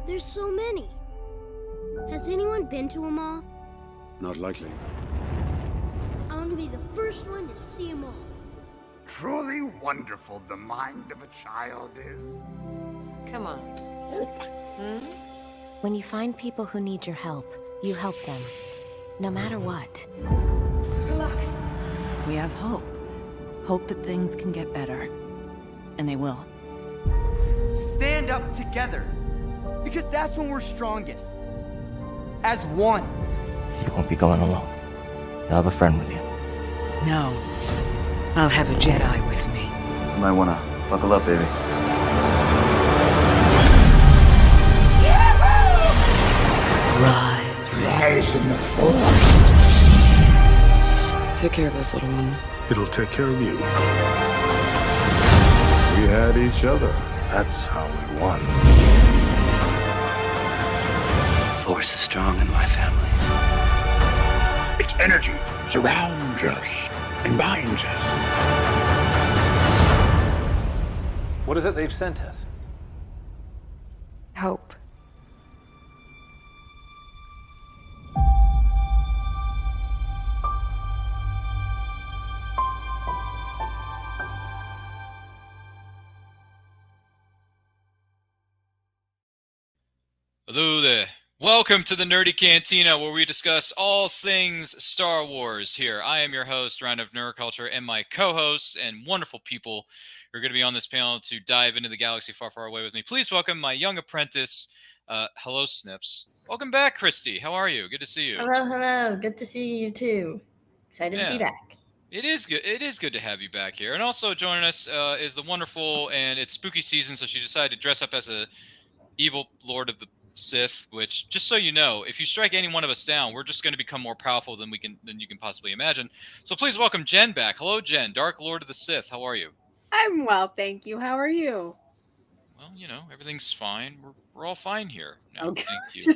There's so many. Has anyone been to them all? Not likely. I want to be the first one to see them all. Truly wonderful the mind of a child is. Come on. When you find people who need your help, you help them, no matter what. Good luck. We have hope. Hope that things can get better. And they will. Stand up together. Because that's when we're strongest. As one. You won't be going alone. You'll have a friend with you. No. I'll have a Jedi with me. You might want to buckle up, baby. Rise, Rise in the Force. Take care of us, little one. It'll take care of you. We had each other. That's how we won. The Force is strong in my family. Its energy surrounds us and binds us. What is it they've sent us? Hope. Hello there. Welcome to the Nerdy Cantina, where we discuss all things Star Wars here. I am your host, Ryan of Nerd Culture, and my co-hosts and wonderful people who are going to be on this panel to dive into the galaxy far, far away with me. Please welcome my young apprentice. Hello, Snips. Welcome back, Christy. How are you? Good to see you. Hello. Good to see you too. Excited to be back. It is good. It is good to have you back here. And also joining us is the wonderful, and it's spooky season, so she decided to dress up as a evil Lord of the Sith, which, just so you know, if you strike any one of us down, we're just going to become more powerful than you can possibly imagine. So please welcome Jenn back. Hello, Jenn, Dark Lord of the Sith. How are you? I'm well, thank you. How are you? Well, you know, everything's fine. We're all fine here. No, Okay. Thank you.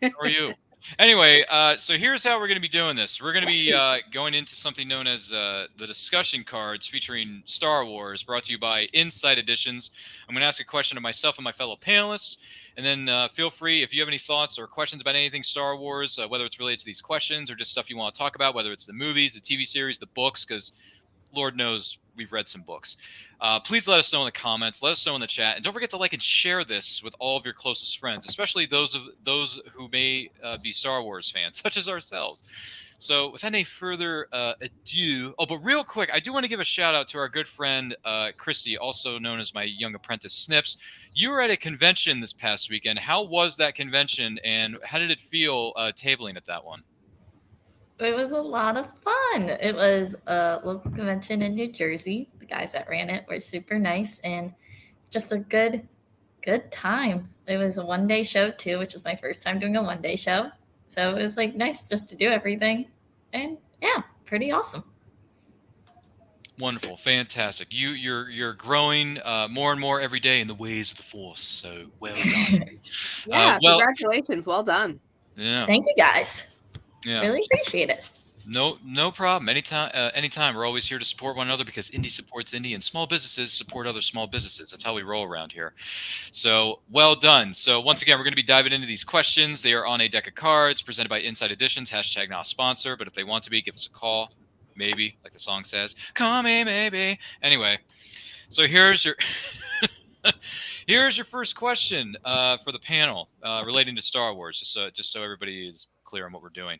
How are you? Anyway, so here's how we're going to be doing this. We're going to be going into something known as the discussion cards featuring Star Wars, brought to you by Inside Editions. I'm going to ask a question to myself and my fellow panelists, and then feel free, if you have any thoughts or questions about anything Star Wars, whether it's related to these questions or just stuff you want to talk about, whether it's the movies, the TV series, the books, because Lord knows we've read some books. Please let us know in the comments. Let us know in the chat. And don't forget to like and share this with all of your closest friends, especially those who may be Star Wars fans, such as ourselves. So without any further ado, but real quick, I do want to give a shout out to our good friend, Christy, also known as my young apprentice, Snips. You were at a convention this past weekend. How was that convention, and how did it feel tabling at that one? It was a lot of fun. It was a local convention in New Jersey. The guys that ran it were super nice and just a good time. It was a one-day show too, which is my first time doing a one-day show. So it was like nice just to do everything. And yeah, pretty awesome. Wonderful, fantastic. You're growing more and more every day in the ways of the Force. So well done. Yeah, congratulations. Well done. Yeah. Thank you guys. Yeah. Really appreciate it. No problem. Anytime. We're always here to support one another because indie supports indie, and small businesses support other small businesses. That's how we roll around here. So well done. So once again, we're going to be diving into these questions. They are on a deck of cards presented by Inside Editions. # not sponsor, but if they want to be, give us a call. Maybe, like the song says, call me maybe. Anyway, so here's your first question for the panel relating to Star Wars, just so everybody is clear on what we're doing.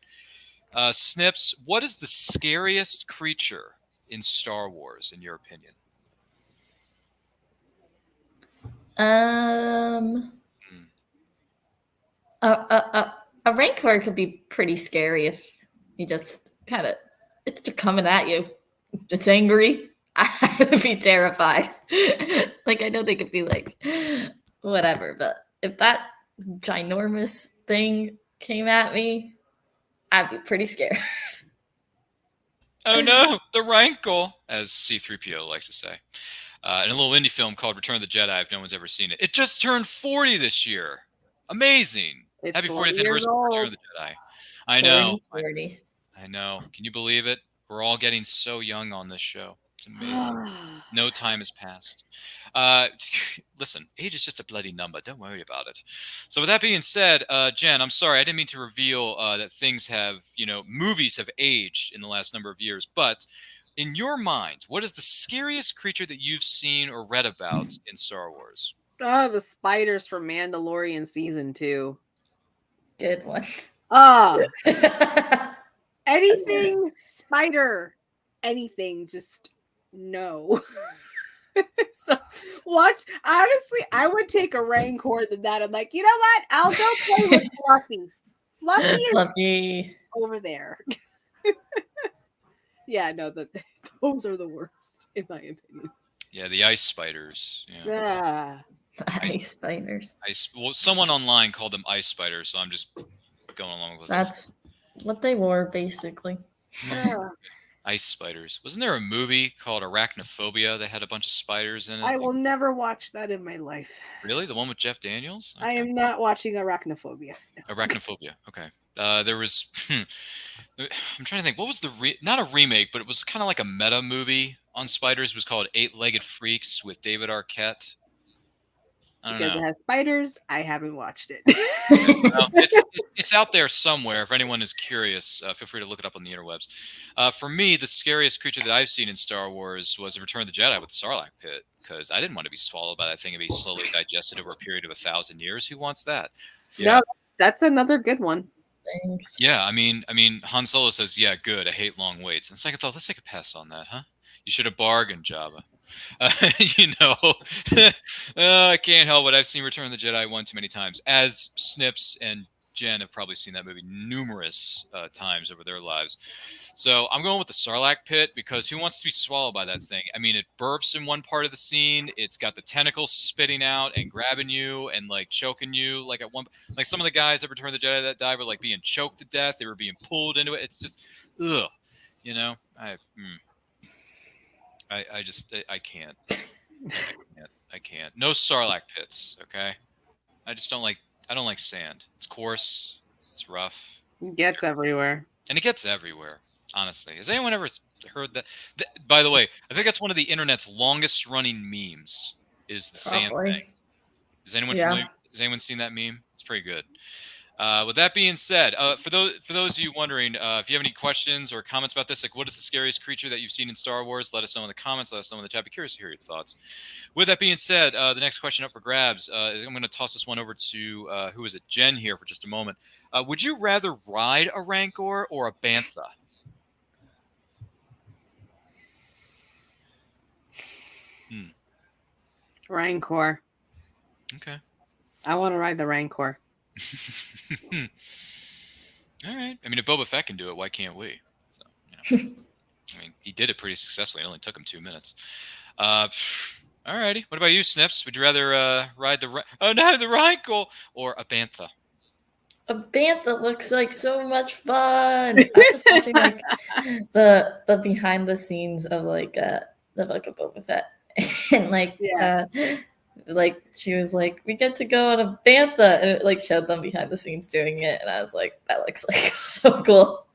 Snips, what is the scariest creature in Star Wars, in your opinion? A Rancor could be pretty scary if you just kind of, it's coming at you. It's angry. I would be terrified. Like, I know they could be like, whatever, but if that ginormous thing came at me, I'd be pretty scared. Oh no, the Rancor, as C-3PO likes to say. In a little indie film called Return of the Jedi, if no one's ever seen it. It just turned 40 this year. Amazing. It's Happy 40th 40 anniversary of Return of the Jedi. I know. 40. I know. Can you believe it? We're all getting so young on this show. It's amazing. No time has passed. Listen, age is just a bloody number. Don't worry about it. So with that being said, Jen, I'm sorry. I didn't mean to reveal that things have, movies have aged in the last number of years. But in your mind, what is the scariest creature that you've seen or read about in Star Wars? Oh, the spiders from Mandalorian season 2. Good one. Anything spider, anything, just no. So watch. Honestly, I would take a rancor than that. I'm like, you know what? I'll go play with Fluffy. Fluffy is Fluffy over there. Yeah, no, those are the worst, in my opinion. Yeah, the ice spiders. Yeah. Ice spiders. Well, someone online called them ice spiders, so I'm just going along with That's what they were, basically. Ice spiders. Wasn't there a movie called Arachnophobia that had a bunch of spiders in it? I will never watch that in my life. Really? The one with Jeff Daniels? Okay. I am not watching Arachnophobia. Arachnophobia. Okay. There was. I'm trying to think. What was not a remake, but it was kind of like a meta movie on spiders. It was called Eight-Legged Freaks with David Arquette. Because it has spiders, I haven't watched it. It's out there somewhere. If anyone is curious, feel free to look it up on the interwebs. For me, the scariest creature that I've seen in Star Wars was Return of the Jedi with the Sarlacc pit, because I didn't want to be swallowed by that thing and be slowly digested over a period of 1,000 years. Who wants that? Yeah. No, that's another good one. Thanks. Yeah, I mean, Han Solo says, "Yeah, good. I hate long waits." And it's like I thought, let's take a pass on that, huh? You should have bargained, Jabba. I can't help it. I've seen Return of the Jedi one too many times. As Snips and Jen have probably seen that movie numerous times over their lives. So I'm going with the Sarlacc pit, because who wants to be swallowed by that thing? I mean, it burps in one part of the scene. It's got the tentacles spitting out and grabbing you and like choking you. Like some of the guys that Return of the Jedi that died were like being choked to death. They were being pulled into it. It's just, ugh. I can't. I can't. No Sarlacc pits, okay? I don't like sand. It's coarse. It's rough. It gets everywhere. And it gets everywhere, honestly. Has anyone ever heard that? By the way, I think that's one of the internet's longest running memes, is the sand thing. Is anyone familiar? Has anyone seen that meme? It's pretty good. With that being said, for those of you wondering, if you have any questions or comments about this, like what is the scariest creature that you've seen in Star Wars, let us know in the comments. Let us know in the chat. Be curious to hear your thoughts. With that being said, the next question up for grabs, I'm going to toss this one over to, who is it, Jen here for just a moment. Would you rather ride a Rancor or a Bantha? Rancor. Okay. I want to ride the Rancor. All right. I mean, if Boba Fett can do it, why can't we? So, yeah. I mean, he did it pretty successfully. It only took him 2 minutes. All righty. What about you, Snips? Would you rather ride the Rancor or a Bantha? A Bantha looks like so much fun. I'm just watching like the behind the scenes of like the Book of Boba Fett, and like she was like, we get to go on a Bantha, and it like showed them behind the scenes doing it, and I was like, that looks like so cool.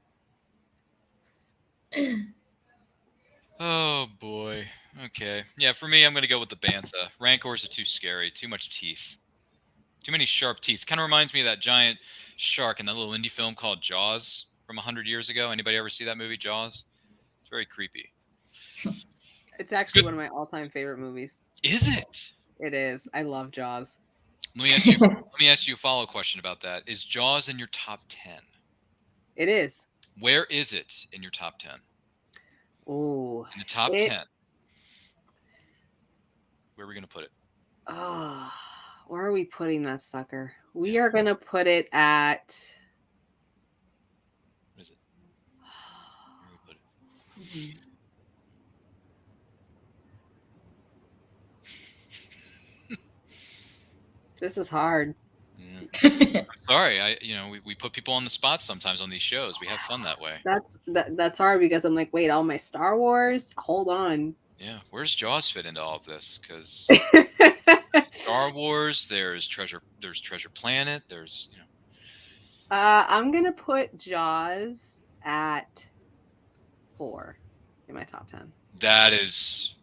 Oh boy. Okay. Yeah, for me, I'm gonna go with the Bantha. Rancors are too scary. Too much teeth. Too many sharp teeth. Kind of reminds me of that giant shark in that little indie film called Jaws from 100 years ago. Anybody ever see that movie, Jaws? It's very creepy. It's actually one of my all-time favorite movies. Is it? It is. I love Jaws. Let me ask you a follow-up question about that. Is Jaws in your top 10? It is. Where is it in your top 10? Oh. In the top 10. Where are we going to put it? Oh, where are we putting that sucker? We are going to put it at... What is it? Where do we put it? This is hard. Yeah. I'm sorry. We put people on the spot sometimes on these shows. We have fun that way. That's hard because I'm like, wait, all my Star Wars? Hold on. Yeah, where's Jaws fit into all of this? Because Star Wars, there's Treasure Planet, there's I'm gonna put Jaws at 4 in my top 10. That's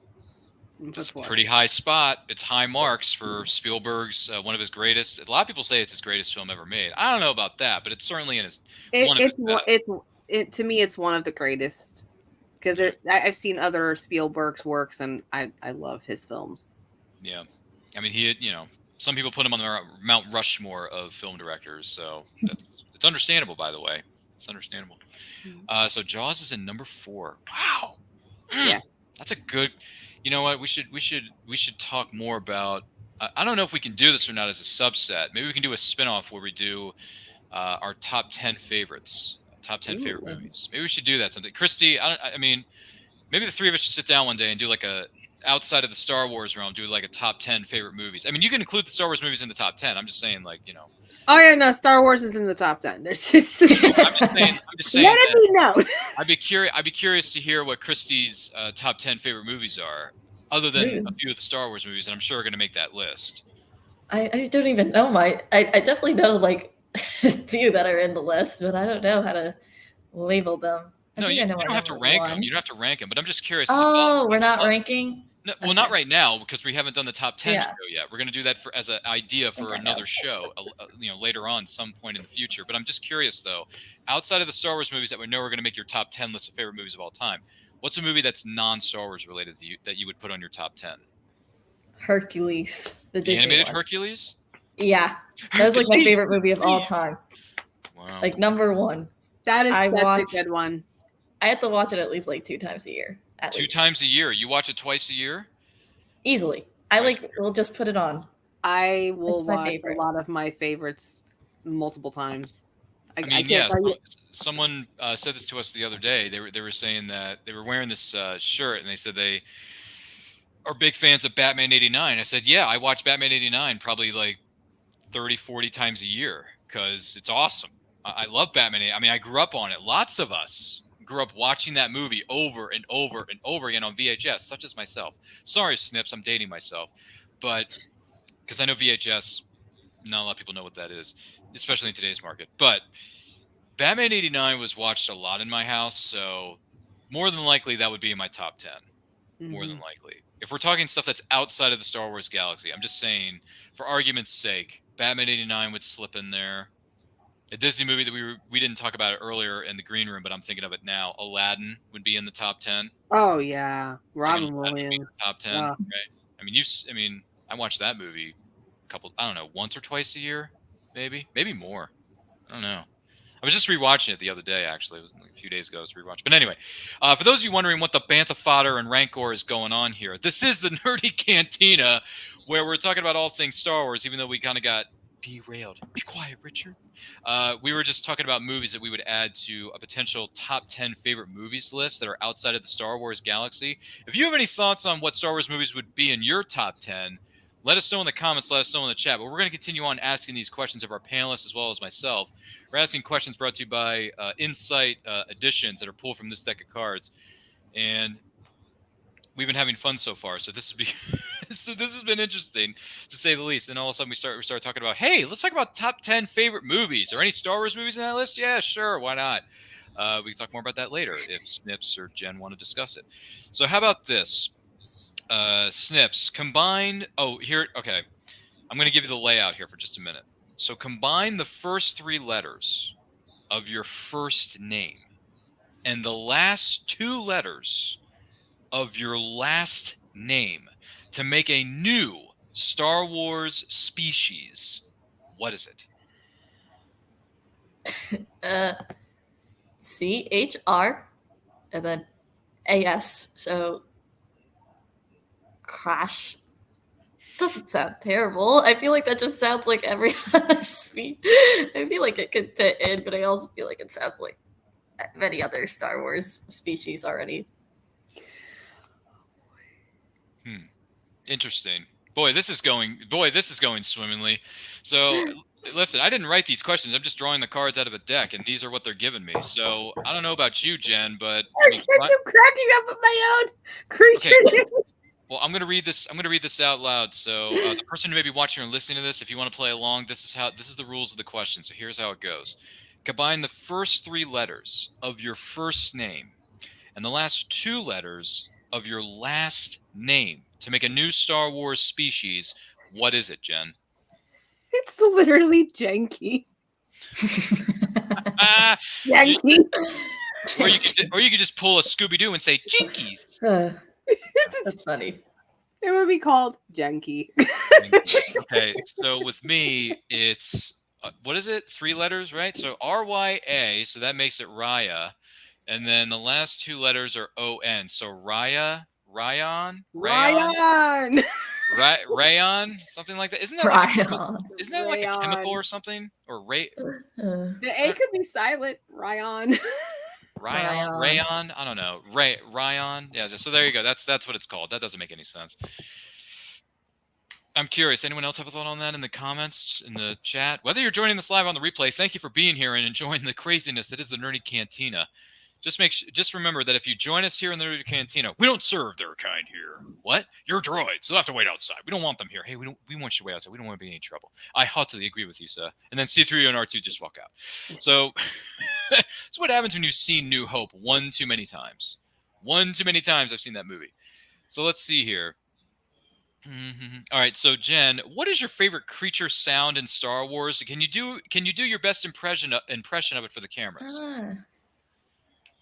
a Before. pretty high spot. It's high marks for Spielberg's one of his greatest. A lot of people say it's his greatest film ever made. I don't know about that, but it's certainly in his one of his best. To me, it's one of the greatest because I've seen other Spielberg's works and I love his films. Yeah, I mean some people put him on the Mount Rushmore of film directors, so it's understandable. By the way, it's understandable. So Jaws is in number 4. Wow. Yeah, that's a good. You know what? We should talk more about. I don't know if we can do this or not as a subset. Maybe we can do a spinoff where we do our top 10 favorites, top 10 favorite movies. Maybe we should do that someday. Christy, I mean, maybe the three of us should sit down one day and do like a outside of the Star Wars realm, do like a top 10 favorite movies. I mean, you can include the Star Wars movies in the top 10. I'm just saying, like, Oh yeah, no, Star Wars is in the top 10. There's just I'm just saying. Let it be known. I'd be curious to hear what Christie's top 10 favorite movies are, other than a few of the Star Wars movies, and I'm sure are going to make that list. I don't even know I definitely know like a few that are in the list, but I don't know how to label them. No, you don't have to rank them. You don't have to rank them, but I'm just curious. Oh, we're not ranking? No, well, not right now because we haven't done the top 10 show yet. We're going to do that as an idea for another show, later on, some point in the future. But I'm just curious, though, outside of the Star Wars movies that we know are going to make your top 10 list of favorite movies of all time, what's a movie that's non-Star Wars related that you would put on your top 10? Hercules, the Disney animated one. Hercules? Yeah, that was like my favorite movie of all time. Wow. Like number 1. That's a good one. I have to watch it at least like 2 times a year. Two times a year? You watch it twice a year? Easily. We'll just put it on. I will watch a lot of my favorites multiple times. Someone said this to us the other day. They were saying that they were wearing this shirt, and they said they are big fans of Batman 89. I said, yeah, I watch Batman 89 probably like 30, 40 times a year because it's awesome. I love Batman 89. I mean, I grew up on it. Lots of us grew up watching that movie over and over and over again on VHS, such as myself. Sorry, Snips, I'm dating myself. But because I know VHS, not a lot of people know what that is, especially in today's market. But Batman 89 was watched a lot in my house, so more than likely that would be in my top 10. More than likely. If we're talking stuff that's outside of the Star Wars galaxy, I'm just saying, for argument's sake, Batman 89 would slip in there. A Disney movie that we didn't talk about it earlier in the green room, but I'm thinking of it now. Aladdin would be in the top 10. Oh yeah, Robin Williams. Top 10, right? I mean, I watched that movie once or twice a year, maybe more. I don't know. I was just rewatching it the other day, actually. It was like a few days ago. I was rewatching. But anyway, for those of you wondering what the Bantha fodder and rancor is going on here, this is the Nerdy Cantina, where we're talking about all things Star Wars, even though we kind of got derailed. Be quiet, Richard. We were just talking about movies that we would add to a potential top 10 favorite movies list that are outside of the Star Wars galaxy. If you have any thoughts on what Star Wars movies would be in your top 10, let us know in the comments, let us know in the chat. But we're going to continue on asking these questions of our panelists as well as myself. We're asking questions brought to you by Insight Editions that are pulled from this deck of cards. And we've been having fun so far. So this has been interesting, to say the least. And all of a sudden we start talking about, hey, let's talk about top 10 favorite movies. Are any Star Wars movies in that list? Yeah, sure. Why not? We can talk more about that later if Snips or Jen want to discuss it. So how about this? Snips, combine. Oh, here. Okay. I'm going to give you the layout here for just a minute. So combine the first 3 letters of your first name and the last 2 letters of your last name to make a new Star Wars species. What is it? CHR and then AS. So Crash. Doesn't sound terrible. I feel like that just sounds like every other species. I feel like it could fit in, but I also feel like it sounds like many other Star Wars species already. Interesting. Boy, this is going swimmingly. So, listen, I didn't write these questions. I'm just drawing the cards out of a deck, and these are what they're giving me. So, I don't know about you, Jen, but I'm cracking up at my own creature. Okay. Well, I'm going to read this out loud. So, the person who may be watching or listening to this, if you want to play along, this is the rules of the question. So, here's how it goes. Combine the first 3 letters of your first name and the last 2 letters of your last name to make a new Star Wars species. What is it, Jen? It's literally janky. Janky. Or you could just pull a Scooby-Doo and say Jinkies. That's funny. It would be called janky. Okay, so with me, it's what is it? 3 letters, right? So RYA, so that makes it Raya, and then the last 2 letters are ON. So Ryan, something like that. Isn't that like a chemical or something? Or the A could be silent. Rayon. Rayon. I don't know. Rayon. Yeah. So there you go. That's what it's called. That doesn't make any sense. I'm curious. Anyone else have a thought on that in the comments, in the chat? Whether you're joining us live on the replay, thank you for being here and enjoying the craziness that is the Nerdy Cantina. Just remember that if you join us here in the Nerdy Cantina, we don't serve their kind here. What? You're droids. You'll have to wait outside. We don't want them here. Hey, we want you to wait outside. We don't want to be in any trouble. I heartily agree with you, sir. And then C3 and R2 just walk out. So that's what happens when you've seen New Hope one too many times. One too many times I've seen that movie. So let's see here. All right, so Jen, what is your favorite creature sound in Star Wars? Can you do your best impression of it for the cameras?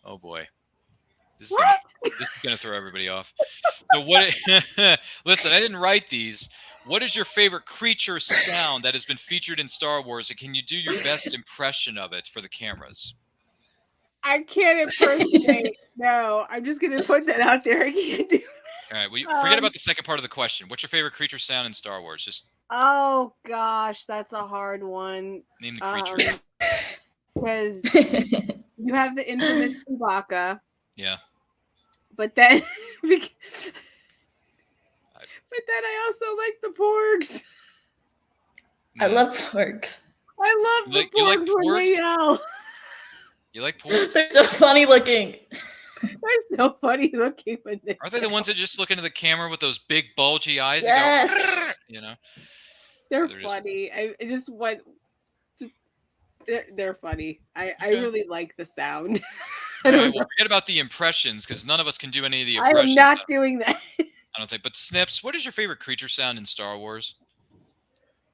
Oh boy, this is gonna throw everybody off. So what? Listen, I didn't write these. What is your favorite creature sound that has been featured in Star Wars? And can you do your best impression of it for the cameras? I can't impersonate. No, I'm just gonna put that out there. I can't do it. All right, well, forget about the second part of the question. What's your favorite creature sound in Star Wars? Just oh gosh, that's a hard one. Name the creature. Because you have the infamous Chewbacca. Yeah. But then, I also like the Porgs. I love Porgs. I love the Porgs when they yell. You like Porgs? They're so funny looking. They're so funny looking when they Aren't they the ones that just look into the camera with those big bulgy eyes? Yes. And go, you know? They're funny. They're funny. I really like the sound. All right, well, forget about the impressions because none of us can do any of the impressions. I am not doing that. I don't think. But Snips, what is your favorite creature sound in Star Wars?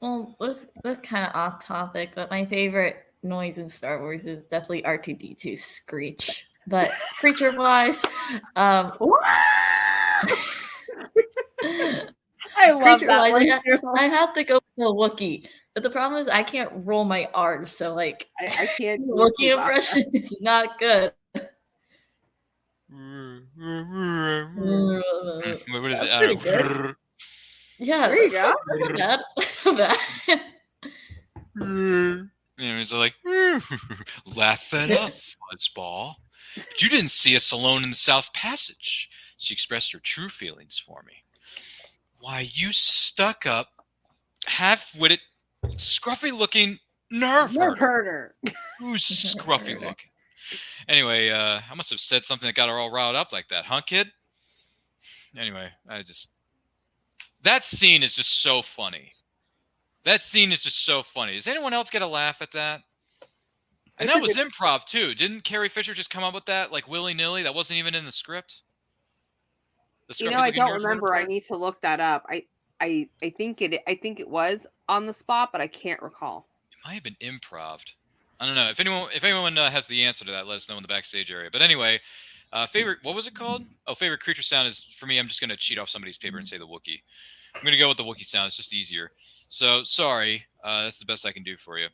Well, that's kind of off topic, but my favorite noise in Star Wars is definitely R2-D2's screech. But creature-wise, I love that one. I have to go with the Wookiee. But the problem is I can't roll my R's, so like I can't. Wookiee impression is not good. What is That's pretty good. Yeah, there you go. That's not bad. It's like laugh it up, fuzzball. But you didn't see us alone in the South Passage. She expressed her true feelings for me. Why, you stuck up, half-witted, scruffy-looking nerve herder. Who's scruffy looking? Anyway, I must have said something that got her all riled up like that, huh, kid? Anyway, that scene is just so funny. Does anyone else get a laugh at that? And that was improv too. Didn't Carrie Fisher just come up with that like willy-nilly? That wasn't even in the script. I don't remember. I need to look that up. I think it was on the spot, but I can't recall. It might have been improv'd. I don't know. If anyone has the answer to that, let us know in the backstage area. But anyway, favorite, what was it called? Oh, favorite creature sound is, for me, I'm just going to cheat off somebody's paper and say the Wookiee. I'm going to go with the Wookiee sound. It's just easier. So, sorry. That's the best I can do for you.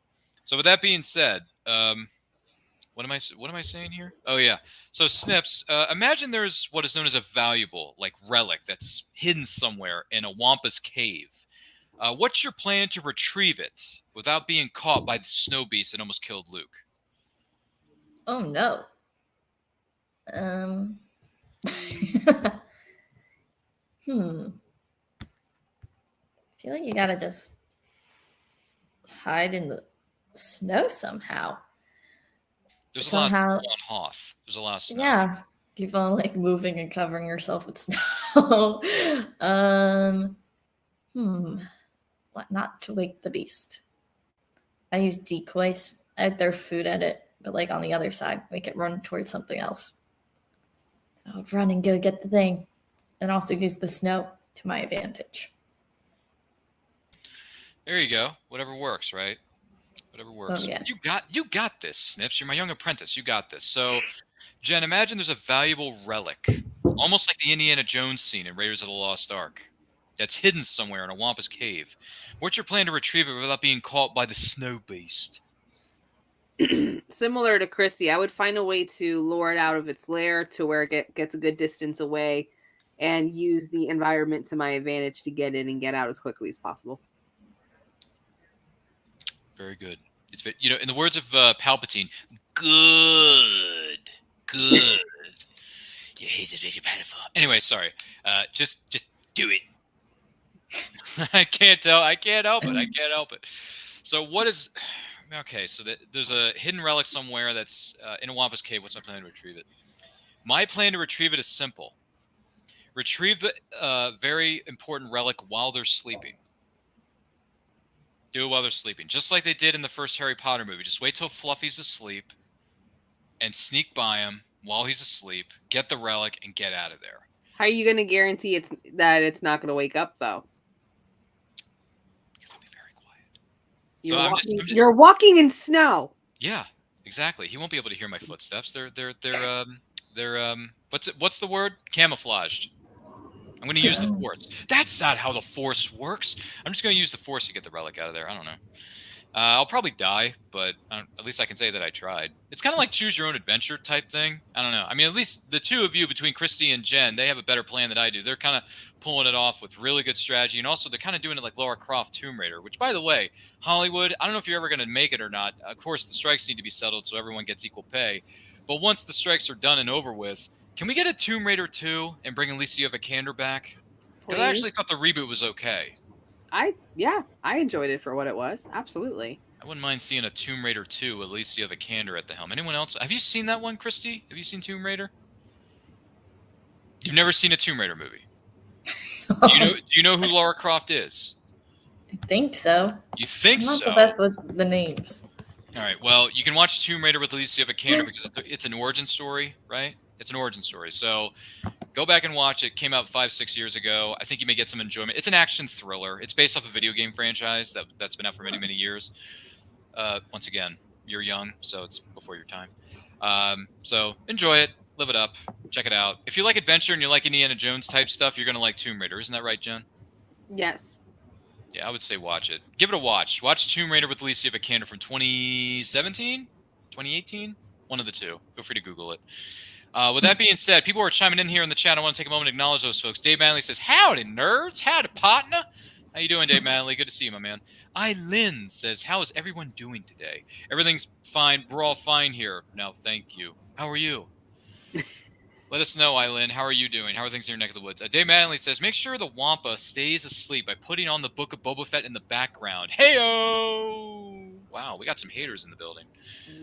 So, with that being said, what am I saying here? Oh, yeah. So, Snips, imagine there's what is known as a valuable, like, relic that's hidden somewhere in a Wampus cave. What's your plan to retrieve it without being caught by the snow beast that almost killed Luke? Oh, no. I feel like you gotta just hide in the snow somehow. There's a lot of snow on Hoth. There's a lot of snow. Yeah. Keep on like moving and covering yourself with snow. What not to wake the beast? I use decoys. I throw food at it, but like on the other side, make it run towards something else. I'll run and go get the thing. and also use the snow to my advantage. There you go. Whatever works, right? Whatever works. Oh, yeah. You got this, Snips. You're my young apprentice. You got this. So, Jen, imagine there's a valuable relic, almost like the Indiana Jones scene in Raiders of the Lost Ark, that's hidden somewhere in a Wampus cave. What's your plan to retrieve it without being caught by the snow beast? Similar to Christie, I would find a way to lure it out of its lair to where it gets a good distance away and use the environment to my advantage to get in and get out as quickly as possible. Very good. It's, you know, in the words of Palpatine, good. You hate it, you're powerful. Anyway, sorry. Just do it. I can't help it. So what is... Okay, so there's a hidden relic somewhere that's in a Wampus cave. What's my plan to retrieve it? My plan to retrieve it is simple. Retrieve the very important relic while they're sleeping. Do it while they're sleeping. Just like they did in the first Harry Potter movie. Just wait till Fluffy's asleep and sneak by him while he's asleep, get the relic, and get out of there. How are you going to guarantee that it's not going to wake up, though? Because I'll be very quiet. You're walking in snow. Yeah, exactly. He won't be able to hear my footsteps. They're what's the word? Camouflaged. I'm going to use the Force. That's not how the Force works. I'm just going to use the Force to get the relic out of there. I don't know. I'll probably die, but at least I can say that I tried. It's kind of like choose your own adventure type thing. I don't know. I mean, at least the two of you between Christie and Jen, they have a better plan than I do. They're kind of pulling it off with really good strategy, and also they're kind of doing it like Lara Croft Tomb Raider, which, by the way, Hollywood, I don't know if you're ever going to make it or not. Of course, the strikes need to be settled so everyone gets equal pay. But once the strikes are done and over with, can we get a Tomb Raider 2 and bring Alicia Vikander back? Because I actually thought the reboot was okay. I enjoyed it for what it was. Absolutely. I wouldn't mind seeing a Tomb Raider 2, Alicia Vikander at the helm. Anyone else? Have you seen that one, Christy? Have you seen Tomb Raider? You've never seen a Tomb Raider movie? Do you know who Lara Croft is? I think so. You think so? I'm not the best with the names. All right. Well, you can watch Tomb Raider with Alicia Vikander because it's an origin story, right? It's an origin story. So go back and watch it. Came out 5-6 years ago. I think you may get some enjoyment. It's an action thriller. It's based off a video game franchise that's been out for many, many years. Once again, you're young, so it's before your time. So enjoy it. Live it up. Check it out. If you like adventure and you like Indiana Jones type stuff, you're going to like Tomb Raider. Isn't that right, Jen? Yes. Yeah, I would say watch it. Give it a watch. Watch Tomb Raider with Alicia Vikander from 2017? 2018? One of the two. Feel free to Google it. With that being said, people are chiming in here in the chat. I want to take a moment to acknowledge those folks. Dave Manley says, howdy, nerds. Howdy, partner. How you doing, Dave Manley? Good to see you, my man. Lynn says, how is everyone doing today? Everything's fine. We're all fine here. No, thank you. How are you? Let us know, Eileen. How are you doing? How are things in your neck of the woods? Dave Manley says, make sure the Wampa stays asleep by putting on the Book of Boba Fett in the background. Hey-o! Wow, we got some haters in the building.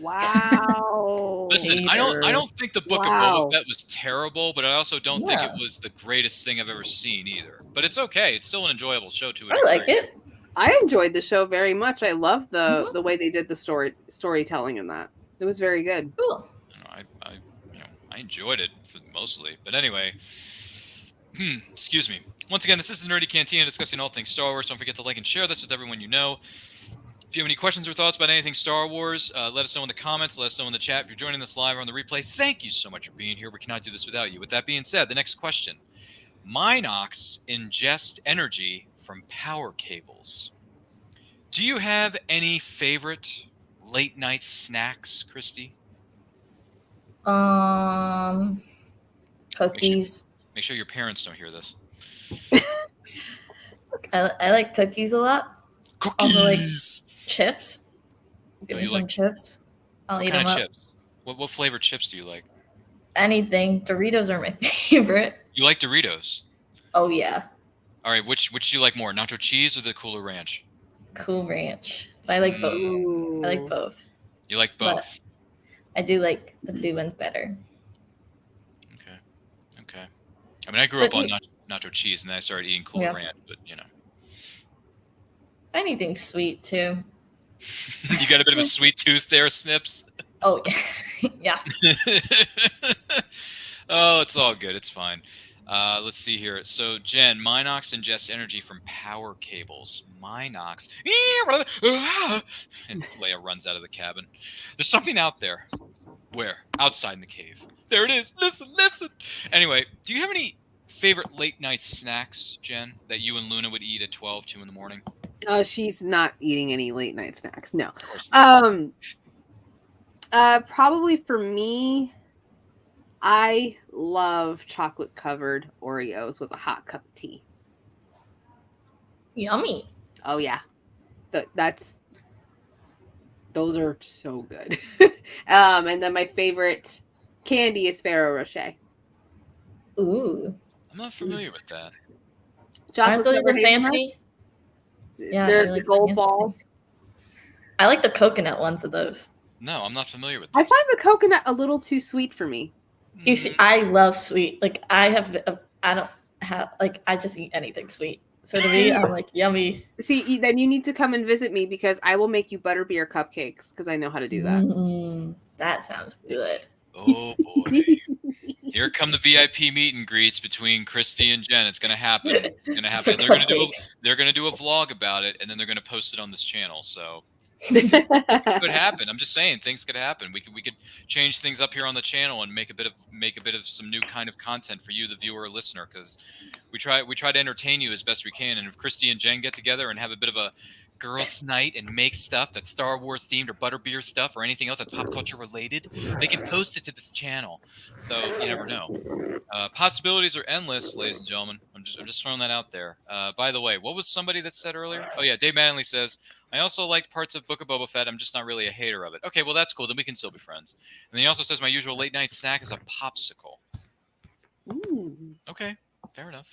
Wow. Listen, I don't think the Book of Boba Fett was terrible, but I also don't think it was the greatest thing I've ever seen either. But it's okay. It's still an enjoyable show to it. I like it. I enjoyed the show very much. I love the way they did the storytelling in that. It was very good. Cool. I enjoyed it mostly. But anyway, excuse me. Once again, this is the Nerdy Cantina discussing all things Star Wars. Don't forget to like and share this with everyone you know. If you have any questions or thoughts about anything Star Wars, let us know in the comments. Let us know in the chat. If you're joining us live or on the replay, thank you so much for being here. We cannot do this without you. With that being said, the next question. Minox ingest energy from power cables. Do you have any favorite late night snacks, Christy? Cookies. Make sure your parents don't hear this. I like cookies a lot. Cookies. Also like chips. Give me some chips. I'll eat them up. Chips? What flavored chips do you like? Anything. Doritos are my favorite. You like Doritos? Oh yeah. All right. Which do you like more, nacho cheese or the Cooler Ranch? Cool Ranch. But I like both. I like both. You like both? But I do like the blue ones better. Okay. I mean, I grew up on nacho cheese, and then I started eating Cooler Ranch. But anything sweet too. You got a bit of a sweet tooth there, Snips. Oh yeah. Oh, it's all good. It's fine. Let's see here. So, Jen, Minox ingests energy from power cables. Minox. And Leia runs out of the cabin. There's something out there. Where? Outside in the cave. There it is. Listen, listen. Anyway, do you have any favorite late night snacks, Jen, that you and Luna would eat at 12, 2 in the morning? Oh, she's not eating any late night snacks. No. Of course not. Probably for me, I love chocolate covered Oreos with a hot cup of tea. Yummy. Oh yeah. Those are so good. And then my favorite candy is Ferrero Rocher. Ooh. I'm not familiar with that. Aren't those covered the fancy? Yeah, they're really the gold fancy. balls. I like the coconut ones of those. No, I'm not familiar with I this. find the coconut a little too sweet for me. You see, I love sweet. Like I just eat anything sweet. So to me, I'm like, yummy. See, then you need to come and visit me because I will make you butterbeer cupcakes because I know how to do that. That sounds good. Oh boy. Here come the VIP meet and greets between Christie and Jen. It's gonna happen. It's gonna happen. They're gonna do a vlog about it, and then they're gonna post it on this channel. So it could happen. I'm just saying things could happen. We could change things up here on the channel and make a bit of some new kind of content for you, the viewer or listener, because we try to entertain you as best we can. And if Christie and Jen get together and have a bit of a girls' night and make stuff that's Star Wars themed or butterbeer stuff or anything else that's pop culture related, they can post it to this channel. So you never know. Possibilities are endless, ladies and gentlemen. I'm just throwing that out there. By the way, what was somebody that said earlier? Oh yeah, Dave Manley says, I also liked parts of Book of Boba Fett. I'm just not really a hater of it. Okay, well that's cool. Then we can still be friends. And then he also says my usual late night snack is a popsicle. Ooh. Okay. Fair enough.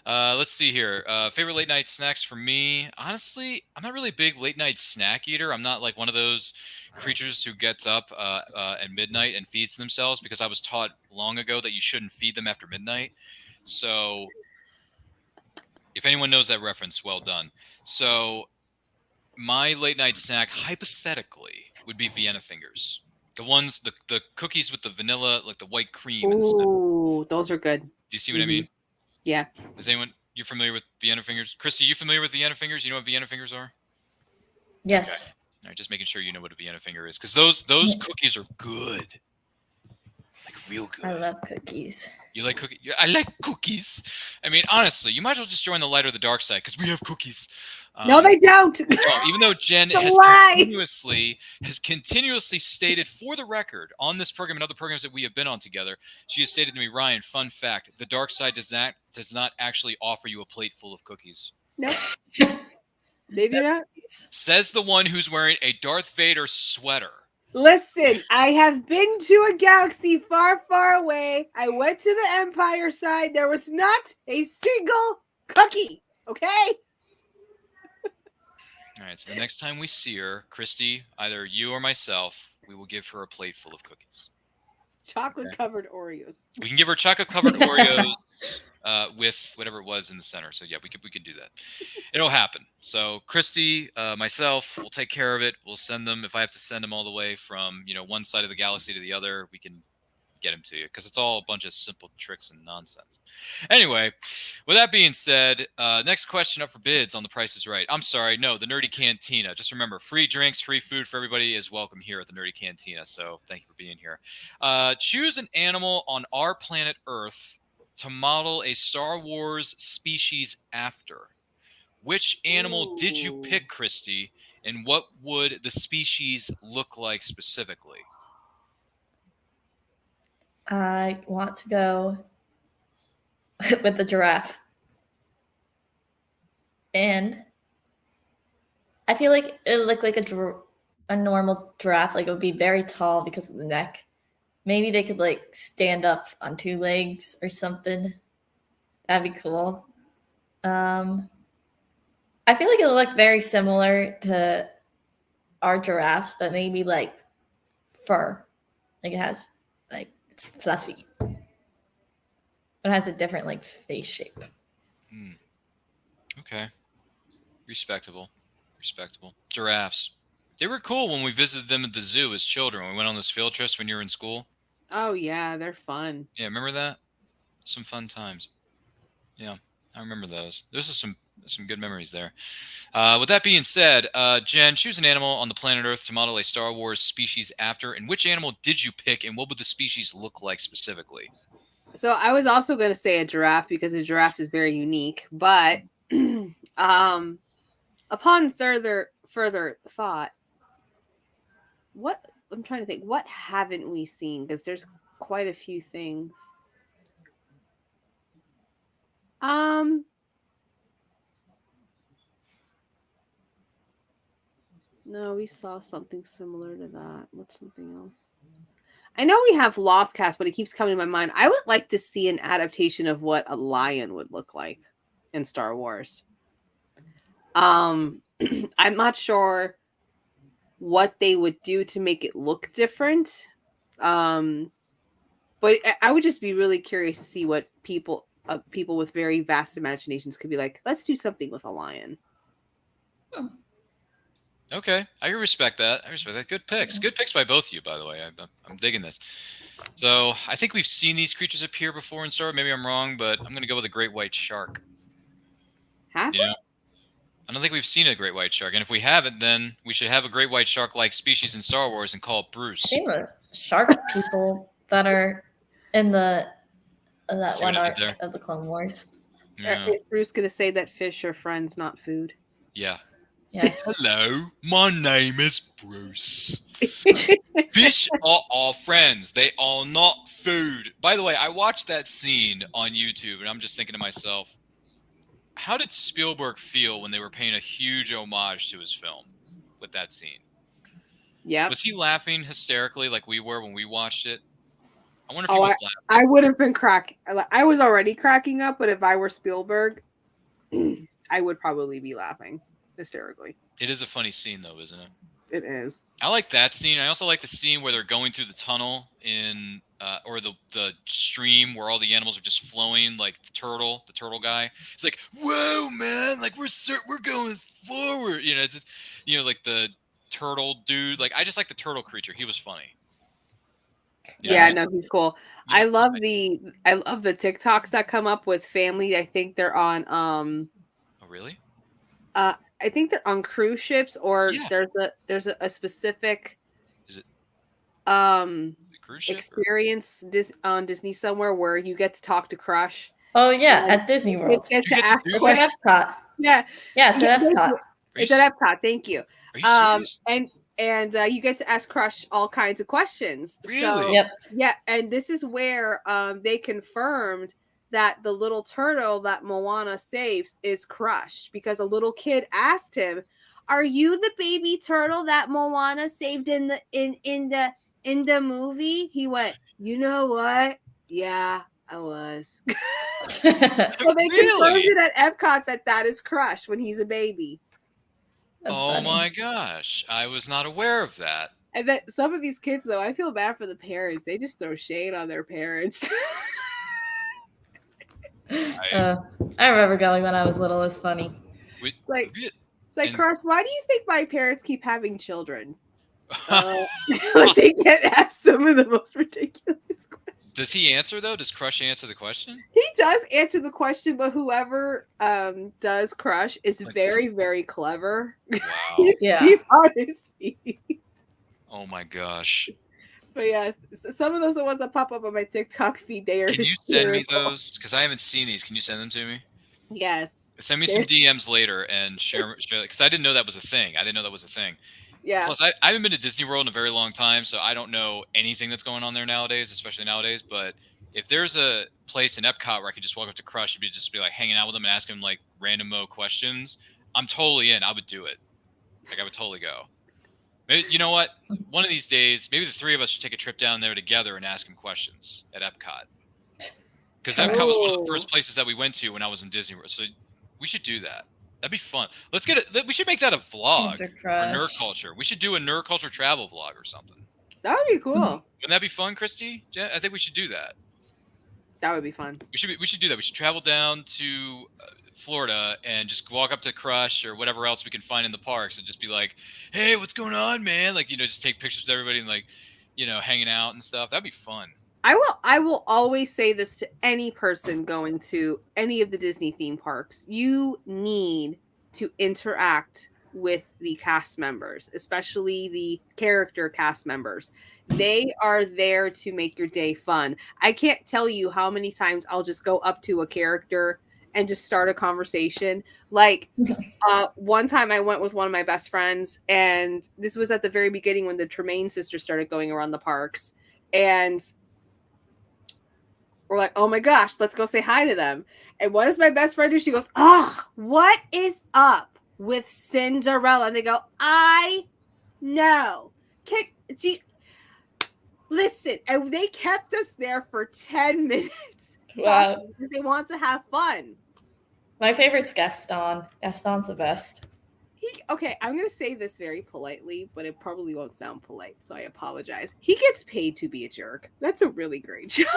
Let's see here. Favorite late night snacks for me. Honestly, I'm not really a big late night snack eater. I'm not like one of those creatures who gets up at midnight and feeds themselves, because I was taught long ago that you shouldn't feed them after midnight. So if anyone knows that reference, well done. So my late night snack, hypothetically, would be Vienna fingers. The ones, the cookies with the vanilla, like the white cream. Ooh, those are good. Do you see what I mean? Yeah. Is anyone, you familiar with Vienna fingers? Christy, you familiar with Vienna fingers? You know what Vienna fingers are? Yes. Okay. All right, just making sure you know what a Vienna finger is, because those cookies are good, like real good. I love cookies. You like cookies? I like cookies. I mean, honestly, you might as well just join the light or the dark side, because we have cookies. No, they don't. Even though Jen has continuously stated, for the record, on this program and other programs that we have been on together, she has stated to me, Ryan, fun fact, the dark side does not actually offer you a plate full of cookies. No. They do not. Says the one who's wearing a Darth Vader sweater. Listen, I have been to a galaxy far, far away. I went to the Empire side. There was not a single cookie. Okay? All right, so the next time we see her, Christy, either you or myself, we will give her a plate full of cookies. Chocolate-covered Oreos. We can give her chocolate-covered Oreos with whatever it was in the center. So yeah, we could do that. It'll happen. So Christy, myself, we'll take care of it. We'll send them. If I have to send them all the way from one side of the galaxy to the other, we can get them to you, because it's all a bunch of simple tricks and nonsense. Anyway, with that being said, next question up for bids on The Price is Right. I'm sorry, no, the Nerdy Cantina. Just remember, free drinks, free food for everybody is welcome here at the Nerdy Cantina. So thank you for being here. Choose an animal on our planet Earth to model a Star Wars species after. Which animal did you pick, Christy, and what would the species look like specifically? I want to go with the giraffe. And I feel like it would look like a normal giraffe. Like it would be very tall because of the neck. Maybe they could like stand up on two legs or something. That'd be cool. I feel like it'll look very similar to our giraffes, but maybe like fur. Like it has like, it's fluffy. It has a different like face shape. Okay. Respectable. Giraffes. They were cool when we visited them at the zoo as children. We went on those field trips when you were in school. Oh, yeah. They're fun. Yeah, remember that? some fun times. Yeah, I remember those. Those are some good memories there. With that being said, Jen, choose an animal on the planet Earth to model a Star Wars species after, and which animal did you pick, and what would the species look like specifically? So I was also going to say a giraffe because a giraffe is very unique, but upon further thought, what I'm trying to think, what haven't we seen? Because there's quite a few things. No, we saw something similar to that. What's something else? I know we have Loftcast, but it keeps coming to my mind. I would like to see an adaptation of what a lion would look like in Star Wars. I'm not sure what they would do to make it look different. But I would just be really curious to see what people with very vast imaginations could be like. Let's do something with a lion. Okay, I respect that. Good picks. Good picks by both of you, by the way. I'm digging this. So I think we've seen these creatures appear before in Star Wars. Maybe I'm wrong, but I'm going to go with a great white shark. Have we? I don't think we've seen a great white shark. And if we haven't, then we should have a great white shark-like species in Star Wars and call it Bruce. I've seen the shark people that are in that one arc of the Clone Wars. Yeah. Is Bruce going to say that fish are friends, not food? Yeah. Yes. Hello, my name is Bruce. Fish are our friends. They are not food. By the way, I watched that scene on YouTube, and I'm just thinking to myself, how did Spielberg feel when they were paying a huge homage to his film with that scene? Yeah. Was he laughing hysterically like we were when we watched it? I wonder if he was laughing. I would have been cracking. I was already cracking up, but if I were Spielberg, I would probably be laughing hysterically. It is a funny scene, though, isn't it? It is. I like that scene. I also like the scene where they're going through the tunnel in, or the stream where all the animals are just flowing, like the turtle guy. It's like, whoa, man! Like we're going forward. It's like the turtle dude. Like I just like the turtle creature. He was funny. Yeah, no, he's cool. I love the TikToks that come up with family. I think they're on. Oh, really? I think they're on cruise ships, or there's a specific. Is it? Cruise ship experience on Disney somewhere where you get to talk to Crush. Oh yeah, at Disney World. You get to ask questions. Epcot. Yeah, it's at Epcot. It's at Epcot. Thank you. Are you serious? And you get to ask Crush all kinds of questions. Really? So, yeah, and this is where they confirmed that the little turtle that Moana saves is Crush, because a little kid asked him, "Are you the baby turtle that Moana saved in the movie?" He went, "You know what? Yeah, I was." So they confirmed it at Epcot that is Crush when he's a baby. That's oh funny. My gosh, I was not aware of that. And that some of these kids, though, I feel bad for the parents. They just throw shade on their parents. I remember going when I was little. It was funny. It's like, Crush, why do you think my parents keep having children? They get asked some of the most ridiculous questions. Does he answer, though? Does Crush answer the question? He does answer the question, but whoever does Crush is very, very clever. Wow. He's on his feet. Oh my gosh. But yeah, some of those are the ones that pop up on my TikTok feed. Can you send me those? Because I haven't seen these. Can you send them to me? Yes. Send me some DMs later and share because I didn't know that was a thing. Yeah. Plus, I haven't been to Disney World in a very long time, so I don't know anything that's going on there nowadays, especially nowadays. But if there's a place in Epcot where I could just walk up to Crush and just be like hanging out with him and ask him like random questions, I'm totally in. I would do it. Like I would totally go. Maybe, you know what? One of these days, maybe the three of us should take a trip down there together and ask him questions at Epcot. Because Epcot was one of the first places that we went to when I was in Disney World. So we should do that. That'd be fun. Let's get it. We should make that a vlog. Nerd culture. We should do a nerd culture travel vlog or something. That would be cool. Wouldn't that be fun, Christy? Yeah, I think we should do that. That would be fun. We should do that. We should travel down to Florida and just walk up to Crush or whatever else we can find in the parks and just be like, "Hey, what's going on, man?" Like, just take pictures with everybody and like, hanging out and stuff. That'd be fun. I will always say this to any person going to any of the Disney theme parks. You need to interact with the cast members, especially the character cast members. They are there to make your day fun. I can't tell you how many times I'll just go up to a character and just start a conversation. Like one time I went with one of my best friends, and this was at the very beginning when the Tremaine sisters started going around the parks. And we're like, oh my gosh, let's go say hi to them. And what does my best friend do? She goes, what is up with Cinderella? And they go, I know. Listen, and they kept us there for 10 minutes. Wow. Because they want to have fun. My favorite's Gaston. Gaston's the best. Okay, I'm going to say this very politely, but it probably won't sound polite, so I apologize. He gets paid to be a jerk. That's a really great job.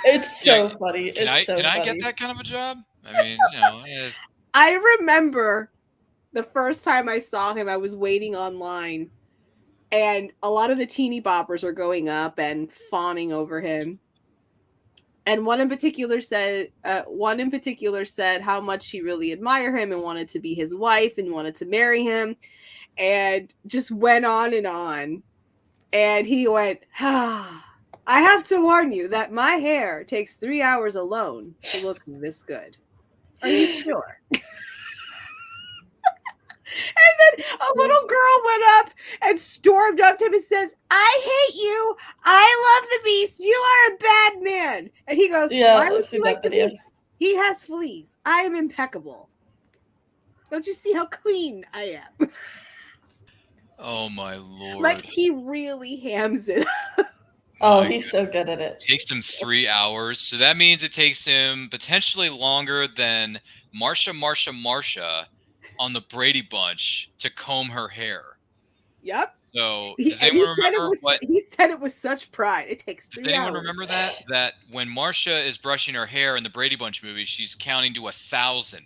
It's so funny. Can I get that kind of a job? I mean, I remember the first time I saw him, I was waiting online, and a lot of the teeny boppers are going up and fawning over him. And one in particular said how much she really admired him and wanted to be his wife and wanted to marry him, and just went on and on. And he went, I have to warn you that my hair takes 3 hours alone to look this good. Are you sure? And then a little girl went up and stormed up to him and says, I hate you. I love the Beast. You are a bad man. And he goes, why would you like the Beast? He has fleas. I am impeccable. Don't you see how clean I am? Oh my lord. Like, he really hams it. Oh, he's so good at it. It takes him 3 hours. So that means it takes him potentially longer than Marsha on the Brady Bunch to comb her hair. Yep. So does anyone remember what he said? It was such pride. It takes 3 hours. Does anyone remember that? That when Marsha is brushing her hair in the Brady Bunch movie, she's counting to 1,000.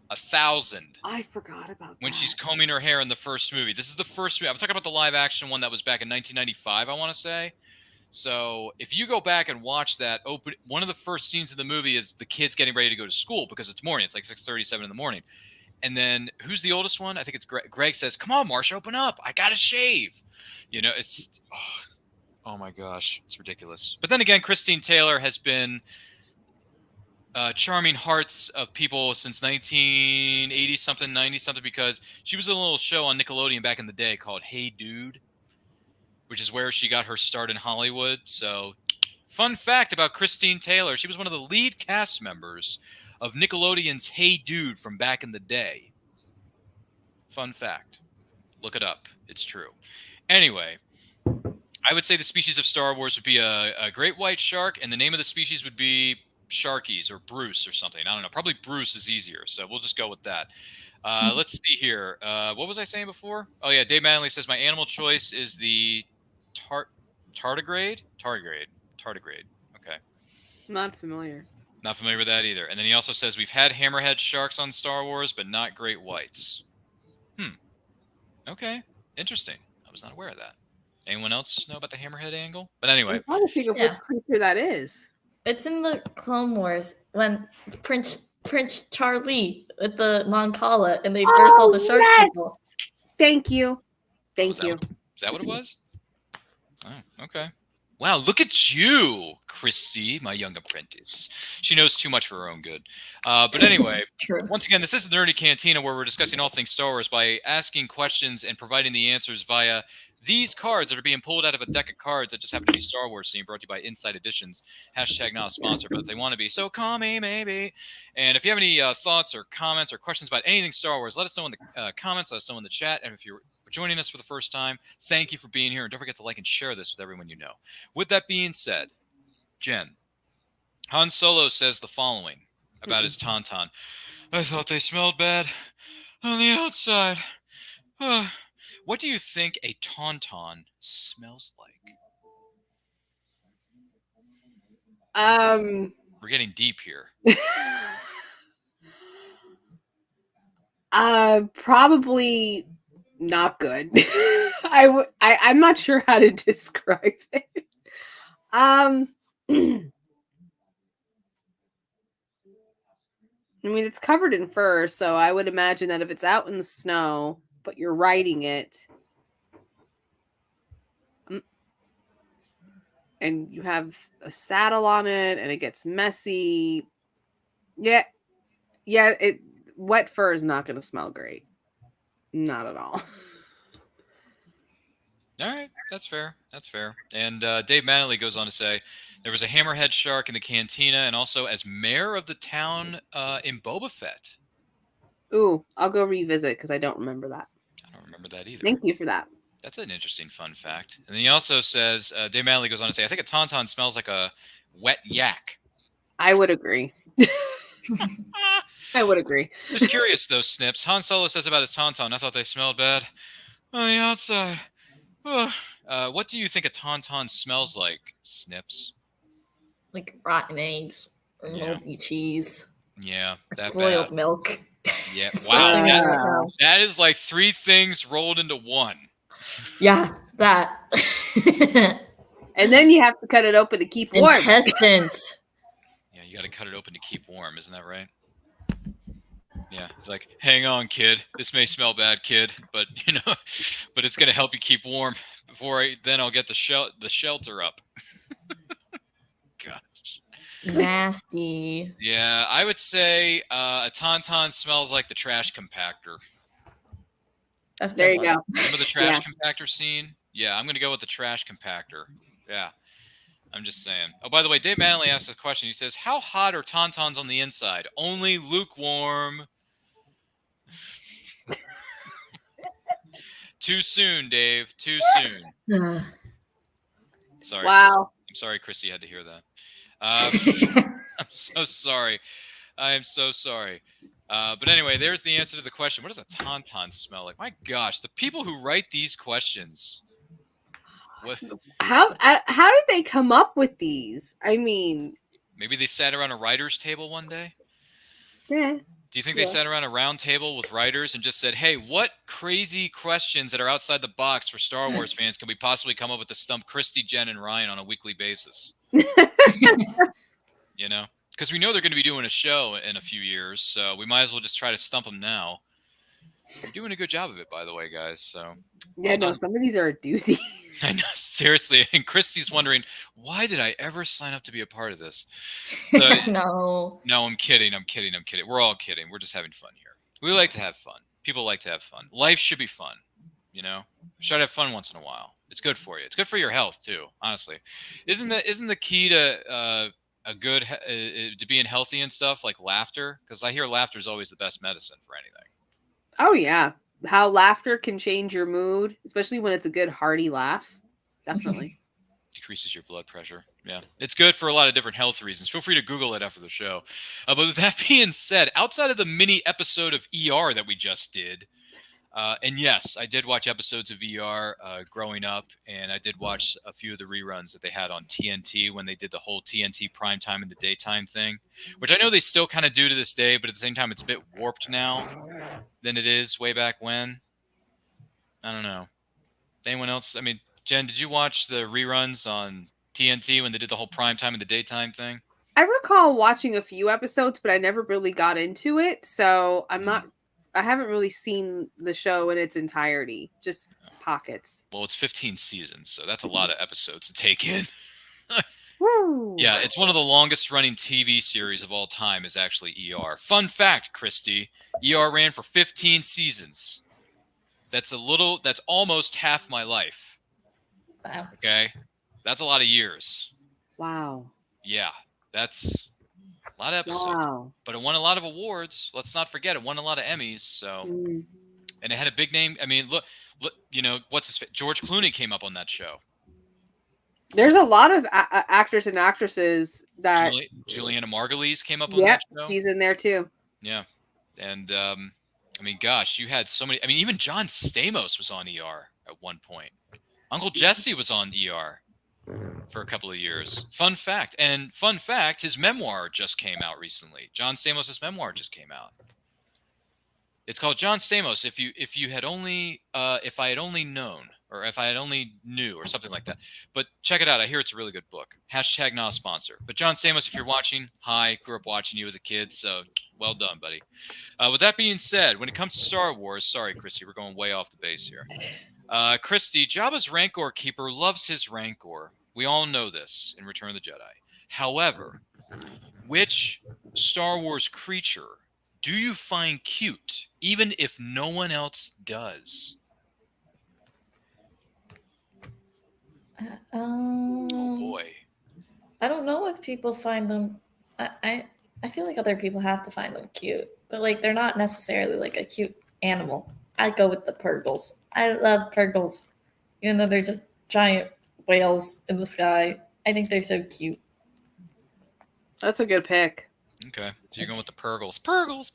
1,000. I forgot about when that. she's combing her hair in the first movie. This is the first movie. I'm talking about the live action one that was back in 1995, I want to say. So if you go back and watch that, one of the first scenes of the movie is the kids getting ready to go to school because it's morning. It's like 6:37 in the morning. And then who's the oldest one? I think it's Greg. Greg says, come on, Marsha, open up. I got to shave. You know, it's, oh my gosh, it's ridiculous. But then again, Christine Taylor has been charming hearts of people since 1980-something, 90-something, because she was in a little show on Nickelodeon back in the day called Hey Dude, which is where she got her start in Hollywood. So fun fact about Christine Taylor, she was one of the lead cast members of Nickelodeon's Hey Dude from back in the day. Fun fact. Look it up. It's true. Anyway, I would say the species of Star Wars would be a great white shark, and the name of the species would be Sharkies or Bruce or something. I don't know. Probably Bruce is easier, so we'll just go with that. Let's see here. What was I saying before? Oh, yeah. Dave Manley says, my animal choice is the tardigrade? Tardigrade. Okay. Not familiar. Not familiar with that either. And then he also says, we've had hammerhead sharks on Star Wars, but not great whites. Okay. Interesting. I was not aware of that. Anyone else know about the hammerhead angle? But anyway. I'm trying to think of which creature that is. It's in the Clone Wars when Prince Charlie with the Moncala and they burst all the shark people. Thank you. Is that what it was? Oh, okay. Wow, look at you, Christy, my young apprentice. She knows too much for her own good. But anyway, once again, this is the Nerdy Cantina where we're discussing all things Star Wars by asking questions and providing the answers via these cards that are being pulled out of a deck of cards that just happen to be Star Wars themed, brought to you by Inside Editions. Hashtag not a sponsor, but if they want to be, so call me maybe. And if you have any thoughts or comments or questions about anything Star Wars, let us know in the comments, let us know in the chat. And if you're joining us for the first time, thank you for being here, and don't forget to like and share this with everyone you know. With that being said, Jen, Han Solo says the following about his Tauntaun. I thought they smelled bad on the outside. What do you think a Tauntaun smells like? We're getting deep here. Probably not good. I'm not sure how to describe it. I mean, it's covered in fur, so I would imagine that if it's out in the snow, but you're riding it, and you have a saddle on it, and it gets messy. Yeah, wet fur is not going to smell great. Not at all. All right, that's fair. That's fair. And Dave Manley goes on to say, there was a hammerhead shark in the cantina, and also as mayor of the town in Boba Fett. Ooh, I'll go revisit because I don't remember that. I don't remember that either. Thank you for that. That's an interesting fun fact. And then he also says, Dave Manley goes on to say, I think a tauntaun smells like a wet yak. I would agree. I would agree. Just curious, though, Snips. Han Solo says about his tauntaun, I thought they smelled bad on the outside. What do you think a tauntaun smells like, Snips? Like rotten eggs or moldy cheese. Yeah, that boiled bad. Milk. Yeah, wow. That is like 3 things rolled into one. Yeah, that. And then you have to cut it open to keep warm. Intestines. Yeah, you got to cut it open to keep warm. Isn't that right? Yeah, it's like, hang on, kid. This may smell bad, kid, but but it's gonna help you keep warm. Then I'll get the shelter up. Gosh. Nasty. Yeah, I would say a tauntaun smells like the trash compactor. There you go. Remember the trash compactor scene? Yeah, I'm gonna go with the trash compactor. Yeah. I'm just saying. Oh, by the way, Dave Manley asked a question. He says, how hot are tauntauns on the inside? Only lukewarm. Too soon, Dave. Too soon. Sorry. Wow. I'm sorry Chrissy had to hear that. I'm so sorry. I am so sorry. But anyway, there's the answer to the question. What does a tauntaun smell like? My gosh, the people who write these questions. How did they come up with these? I mean, maybe they sat around a writer's table one day. Yeah. Do you think they sat around a round table with writers and just said, hey, what crazy questions that are outside the box for Star Wars fans can we possibly come up with to stump Christie, Jenn, and Ryan on a weekly basis? Because we know they're going to be doing a show in a few years, so we might as well just try to stump them now. You're doing a good job of it, by the way, guys. So yeah, no, some of these are a doozy. I know, seriously. And Christy's wondering, why did I ever sign up to be a part of this? No, I'm kidding. We're all kidding. We're just having fun here. We like to have fun. People like to have fun. Life should be fun. Try to have fun once in a while. It's good for you. It's good for your health too. Honestly, isn't the key to to being healthy and stuff like laughter? Because I hear laughter is always the best medicine for anything. Oh yeah, how laughter can change your mood, especially when it's a good hearty laugh. Definitely decreases your blood pressure. Yeah, it's good for a lot of different health reasons. Feel free to Google it after the show. But with that being said, outside of the mini episode of ER that we just did, and yes, I did watch episodes of ER growing up, and I did watch a few of the reruns that they had on TNT when they did the whole TNT primetime in the daytime thing, which I know they still kind of do to this day, but at the same time, it's a bit warped now than it is way back when. I don't know. Anyone else? I mean, Jen, did you watch the reruns on TNT when they did the whole primetime in the daytime thing? I recall watching a few episodes, but I never really got into it, so I haven't really seen the show in its entirety, just pockets. Well, it's 15 seasons, so that's a lot of episodes to take in. Woo. Yeah, it's one of the longest running TV series of all time is actually ER. Fun fact, Christy, ER ran for 15 seasons. That's almost half my life. Wow. Okay? That's a lot of years. Wow. Yeah, that's a lot of episodes. Wow. But it won a lot of awards. Let's not forget it won a lot of Emmys. So, and it had a big name. I mean, look, what's his face? George Clooney came up on that show. There's a lot of actors and actresses that Juliana Margulies came up on that show. She's in there too. Yeah, and I mean, gosh, you had so many. I mean, even John Stamos was on ER at one point. Uncle Jesse was on ER for a couple of years. Fun fact, his memoir just came out recently. John Stamos' memoir just came out. It's called John Stamos. If I had only known. or if I had only knew, or something like that. But check it out. I hear it's a really good book. Hashtag not a sponsor. But John Stamos, if you're watching, hi. Grew up watching you as a kid, so well done, buddy. With that being said, when it comes to Star Wars, sorry, Christy, we're going way off the base here. Christy, Jabba's Rancor Keeper loves his Rancor. We all know this in Return of the Jedi. However, which Star Wars creature do you find cute, even if no one else does? Oh boy. I don't know if people find them. I feel like other people have to find them cute, but like they're not necessarily like a cute animal. I go with the Purgles. I love Purgles, even though they're just giant whales in the sky. I think they're so cute. That's a good pick. Okay, so you're going with the Purgles. Purgles.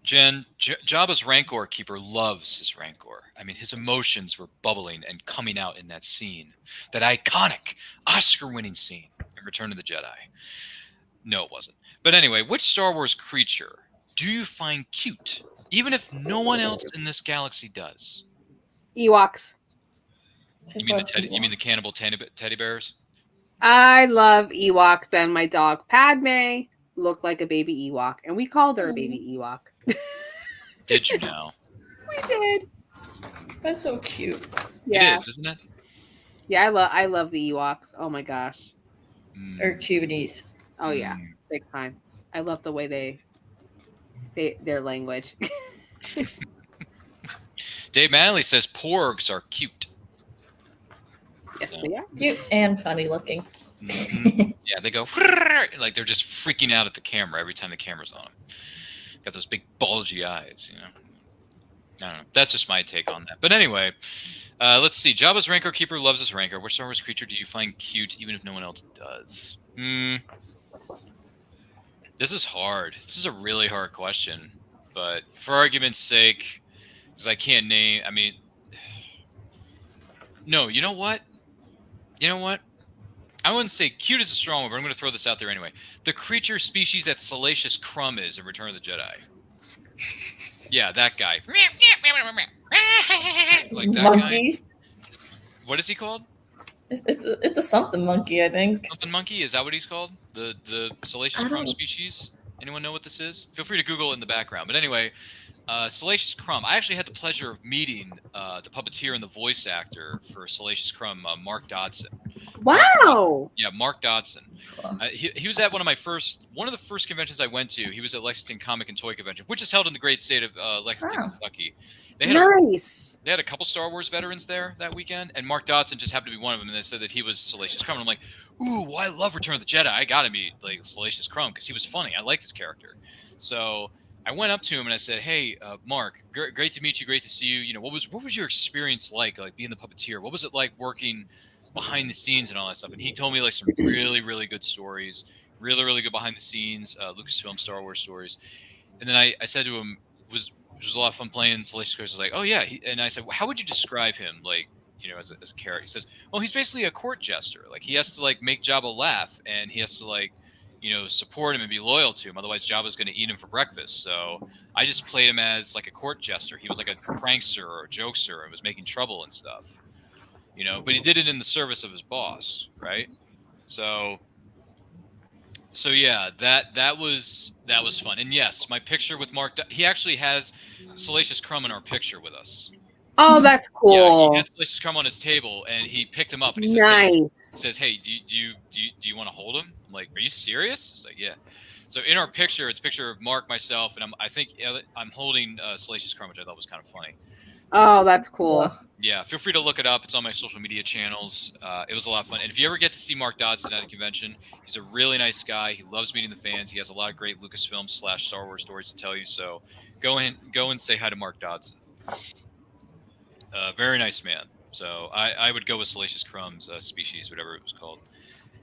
Jen, Jabba's Rancor Keeper loves his Rancor. I mean, his emotions were bubbling and coming out in that scene. That iconic Oscar-winning scene in Return of the Jedi. No, it wasn't. But anyway, which Star Wars creature do you find cute, even if no one else in this galaxy does? Ewoks. You mean the cannibal teddy bears? I love Ewoks, and my dog Padme looked like a baby Ewok, and we called her a baby Ewok. Did you know? We did. That's so cute. Yeah. It is, isn't it? Yeah, I love the Ewoks. Oh my gosh. Or Cubanese. Oh yeah, big time. I love the way their language. Dave Manley says porgs are cute. Yes, they are. Cute and funny looking. Mm-hmm. Yeah, they go like they're just freaking out at the camera every time the camera's on them. Got those big bulgy eyes, you know. I don't know. That's just my take on that. But anyway, let's see. Jabba's Rancor Keeper loves his Rancor. Which Star Wars creature do you find cute, even if no one else does? This is hard. This is a really hard question. But for argument's sake, because I can't name. I mean, no. You know what? I wouldn't say cute is a strong word, but I'm going to throw this out there anyway. The creature species that Salacious Crumb is in Return of the Jedi. Yeah, that guy. Like that monkey. Guy. What is he called? It's a something monkey, I think. Something monkey? Is that what he's called? The Salacious Crumb species? Anyone know what this is? Feel free to Google it in the background. But anyway, Salacious Crumb. I actually had the pleasure of meeting the puppeteer and the voice actor for Salacious Crumb, Mark Dodson. Wow. Mark Dodson. He was at one of the first conventions I went to. He was at Lexington Comic and Toy Convention, which is held in the great state of Lexington, Kentucky. They had a couple Star Wars veterans there that weekend, and Mark Dodson just happened to be one of them. And they said that he was Salacious Crumb. And I'm like, ooh, well, I love Return of the Jedi. I gotta meet like Salacious Crumb because he was funny. I liked his character. So I went up to him and I said, "Hey, Mark, great to meet you. Great to see you. You know, what was your experience like being the puppeteer? What was it like working behind the scenes and all that stuff?" And he told me like some really, really good stories, really, really good behind the scenes Lucasfilm Star Wars stories. And then I said to him, it was a lot of fun playing Salacious Crumb. He was like, "Oh yeah," and I said, well, "How would you describe him, like, you know, as a character?" He says, "Well, he's basically a court jester. Like, he has to like make Jabba laugh, and he has to like, you know, support him and be loyal to him. Otherwise, Jabba's going to eat him for breakfast." So I just played him as like a court jester. He was like a prankster or a jokester and was making trouble and stuff, you know. But he did it in the service of his boss, right? So yeah, that was fun. And yes, my picture with Mark, he actually has Salacious Crumb in our picture with us. Oh, that's cool. Yeah, he had Salacious Crumb on his table, and he picked him up, and he says, nice. "Hey, do you want to hold him?" I'm like, "Are you serious?" He's like, "Yeah." So in our picture, it's a picture of Mark, myself, and I think I'm holding Salacious Crumb, which I thought was kind of funny. Oh, that's cool. Yeah, feel free to look it up. It's on my social media channels. It was a lot of fun. And if you ever get to see Mark Dodson at a convention, he's a really nice guy. He loves meeting the fans. He has a lot of great Lucasfilm / Star Wars stories to tell you. So go and say hi to Mark Dodson. Very nice man. So I would go with Salacious Crumb's species, whatever it was called.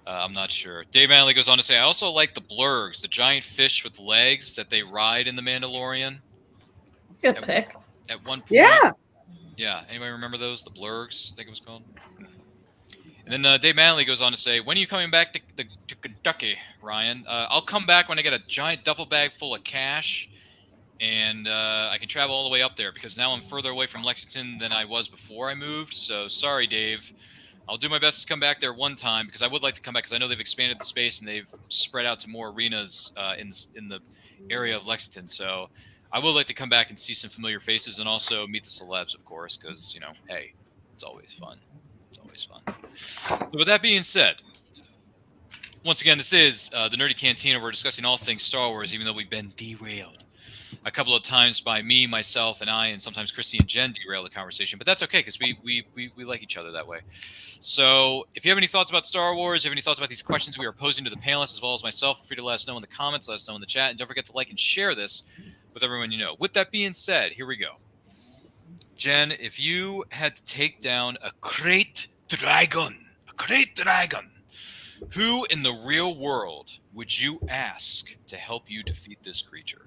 I'm not sure. Dave Manley goes on to say, I also like the blurgs, the giant fish with legs that they ride in The Mandalorian. Good pick. At one point. Yeah. Yeah. Anybody remember those? The blurgs, I think it was called. And then Dave Manley goes on to say, when are you coming back to Kentucky, Ryan? I'll come back when I get a giant duffel bag full of cash and I can travel all the way up there because now I'm further away from Lexington than I was before I moved. So sorry, Dave. I'll do my best to come back there one time because I would like to come back because I know they've expanded the space and they've spread out to more arenas in the area of Lexington. So I would like to come back and see some familiar faces and also meet the celebs, of course, because, hey, it's always fun. It's always fun. So with that being said, once again, this is the Nerdy Cantina. We're discussing all things Star Wars, even though we've been derailed a couple of times by me, myself, and sometimes Christie and Jenn derail the conversation. But that's okay because we like each other that way. So if you have any thoughts about Star Wars, you have any thoughts about these questions we are posing to the panelists as well as myself, feel free to let us know in the comments, let us know in the chat, and don't forget to like and share this with everyone you know. With that being said, here we go. Jenn, if you had to take down a great dragon, who in the real world would you ask to help you defeat this creature?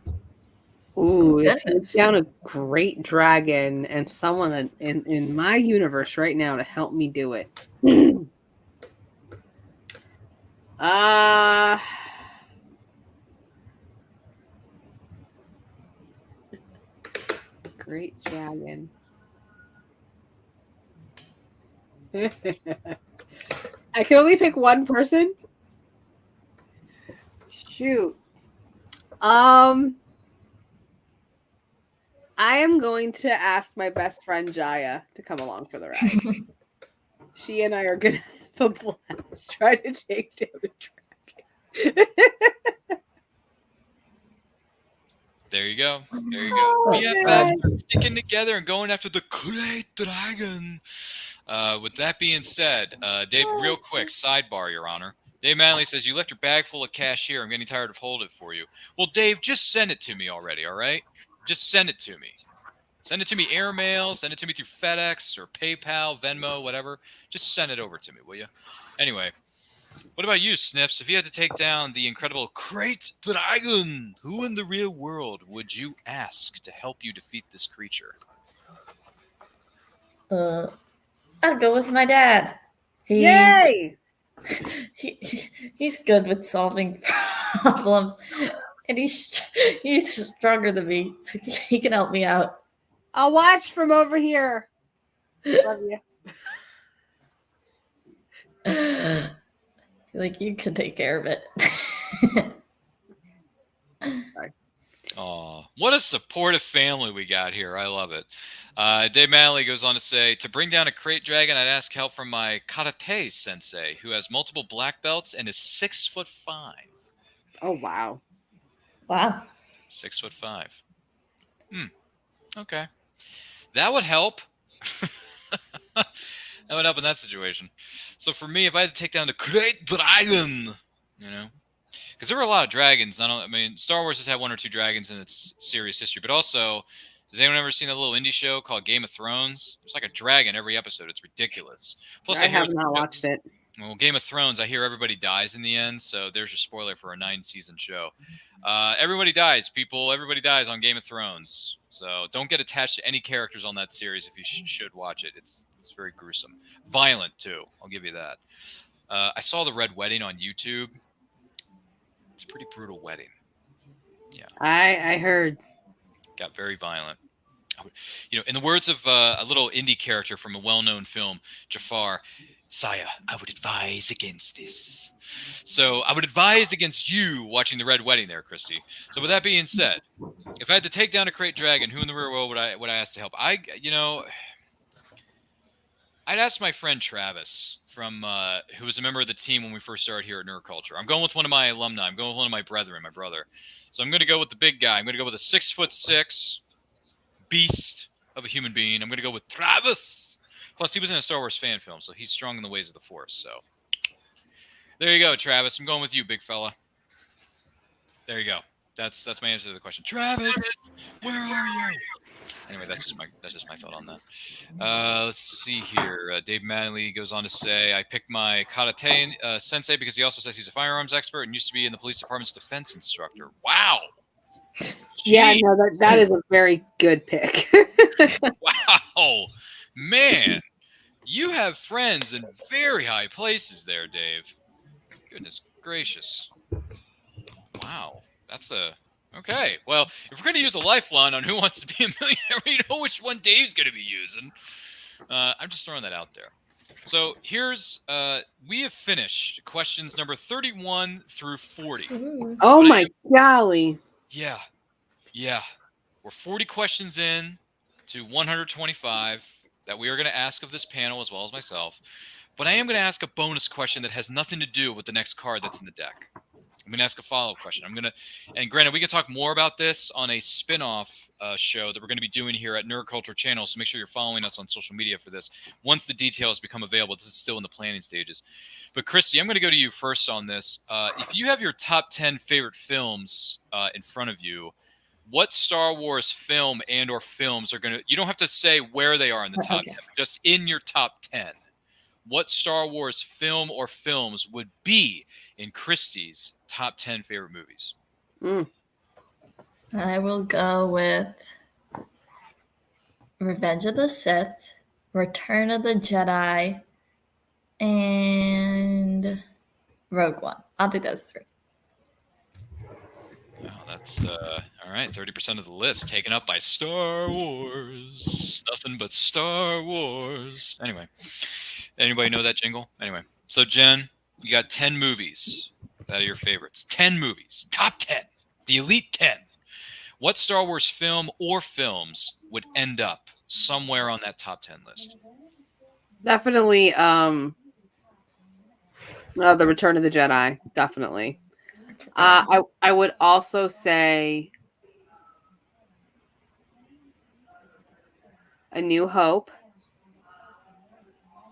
Ooh, it takes down a great dragon and someone in my universe right now to help me do it. Great dragon. I can only pick one person. Shoot. I am going to ask my best friend Jaya to come along for the ride. She and I are going to have a blast trying to take down the dragon. There you go. There you go. BFFs are sticking together and going after the great dragon. With that being said, Dave, real quick, sidebar, Your Honor. Dave Manley says, you left your bag full of cash here. I'm getting tired of holding it for you. Well, Dave, just send it to me already, all right? Just send it to me. Send it to me airmail. Send it to me through FedEx or PayPal, Venmo, whatever. Just send it over to me, will you? Anyway, what about you, Snips? If you had to take down the incredible great dragon, who in the real world would you ask to help you defeat this creature? I'd go with my dad. Yay! He's good with solving problems. And he's stronger than me, so he can help me out. I'll watch from over here. Love you. Like, you can take care of it. Oh, what a supportive family we got here. I love it. Dave Manley goes on to say, to bring down a crate dragon, I'd ask help from my karate sensei, who has multiple black belts and is 6'5". Oh, wow. Wow. 6'5". Okay. That would help. That would help in that situation. So for me, if I had to take down the great dragon, because there were a lot of dragons. Star Wars has had one or two dragons in its series history, but also, has anyone ever seen that little indie show called Game of Thrones? There's like a dragon every episode. It's ridiculous. Plus, I have not watched it. Well, Game of Thrones, I hear everybody dies in the end, so there's your spoiler for a 9-season show. Everybody dies, people. Everybody dies on Game of Thrones. So don't get attached to any characters on that series if you should watch it. It's very gruesome. Violent, too. I'll give you that. I saw The Red Wedding on YouTube. It's a pretty brutal wedding. Yeah. I heard. Got very violent. In the words of a little indie character from a well-known film, Jafar, Sire, I would advise against this. So I would advise against you watching The Red Wedding there, Christy. So with that being said, if I had to take down a crate dragon, who in the real world would I ask to help? I'd ask my friend Travis from who was a member of the team when we first started here at Nerd Culture. I'm going with one of my alumni. I'm going with one of my brethren, my brother. So I'm going to go with the big guy. I'm going to go with a 6'6" beast of a human being. I'm going to go with Travis. Plus, he was in a Star Wars fan film, so he's strong in the ways of the Force. So there you go, Travis. I'm going with you, big fella. There you go. That's my answer to the question. Travis, where are you? Anyway, that's just my thought on that. Let's see here. Dave Manley goes on to say, I picked my karate sensei because he also says he's a firearms expert and used to be in the police department's defense instructor. Wow. Yeah, no, that is a very good pick. Wow. Man, you have friends in very high places there, Dave. Goodness gracious. Wow. That's a Okay. Well, if we're going to use a lifeline on Who Wants to Be a Millionaire, we know which one Dave's going to be using. I'm just throwing that out there. So here's, we have finished questions number 31 through 40. Oh my golly. Yeah. We're 40 questions in to 125 that we are going to ask of this panel as well as myself. But I am going to ask a bonus question that has nothing to do with the next card that's in the deck. I'm going to ask a follow-up question. And granted, we can talk more about this on a spin-off show that we're going to be doing here at Nerd Culture Channel. So make sure you're following us on social media for this. Once the details become available, this is still in the planning stages. But Christy, I'm going to go to you first on this. If you have your top 10 favorite films in front of you, what Star Wars film and or films are going to, you don't have to say where they are in the top 10, just in your top 10. What Star Wars film or films would be in Christie's top 10 favorite movies? I will go with Revenge of the Sith, Return of the Jedi, and Rogue One. I'll do those three. Oh, that's all right. 30% of the list taken up by Star Wars. Nothing but Star Wars. Anyway, anybody know that jingle? Anyway, so Jen, you got 10 movies that are your favorites. 10 movies, top 10, the elite 10. What Star Wars film or films would end up somewhere on that top 10 list? Definitely the Return of the Jedi. Definitely. I would also say A New Hope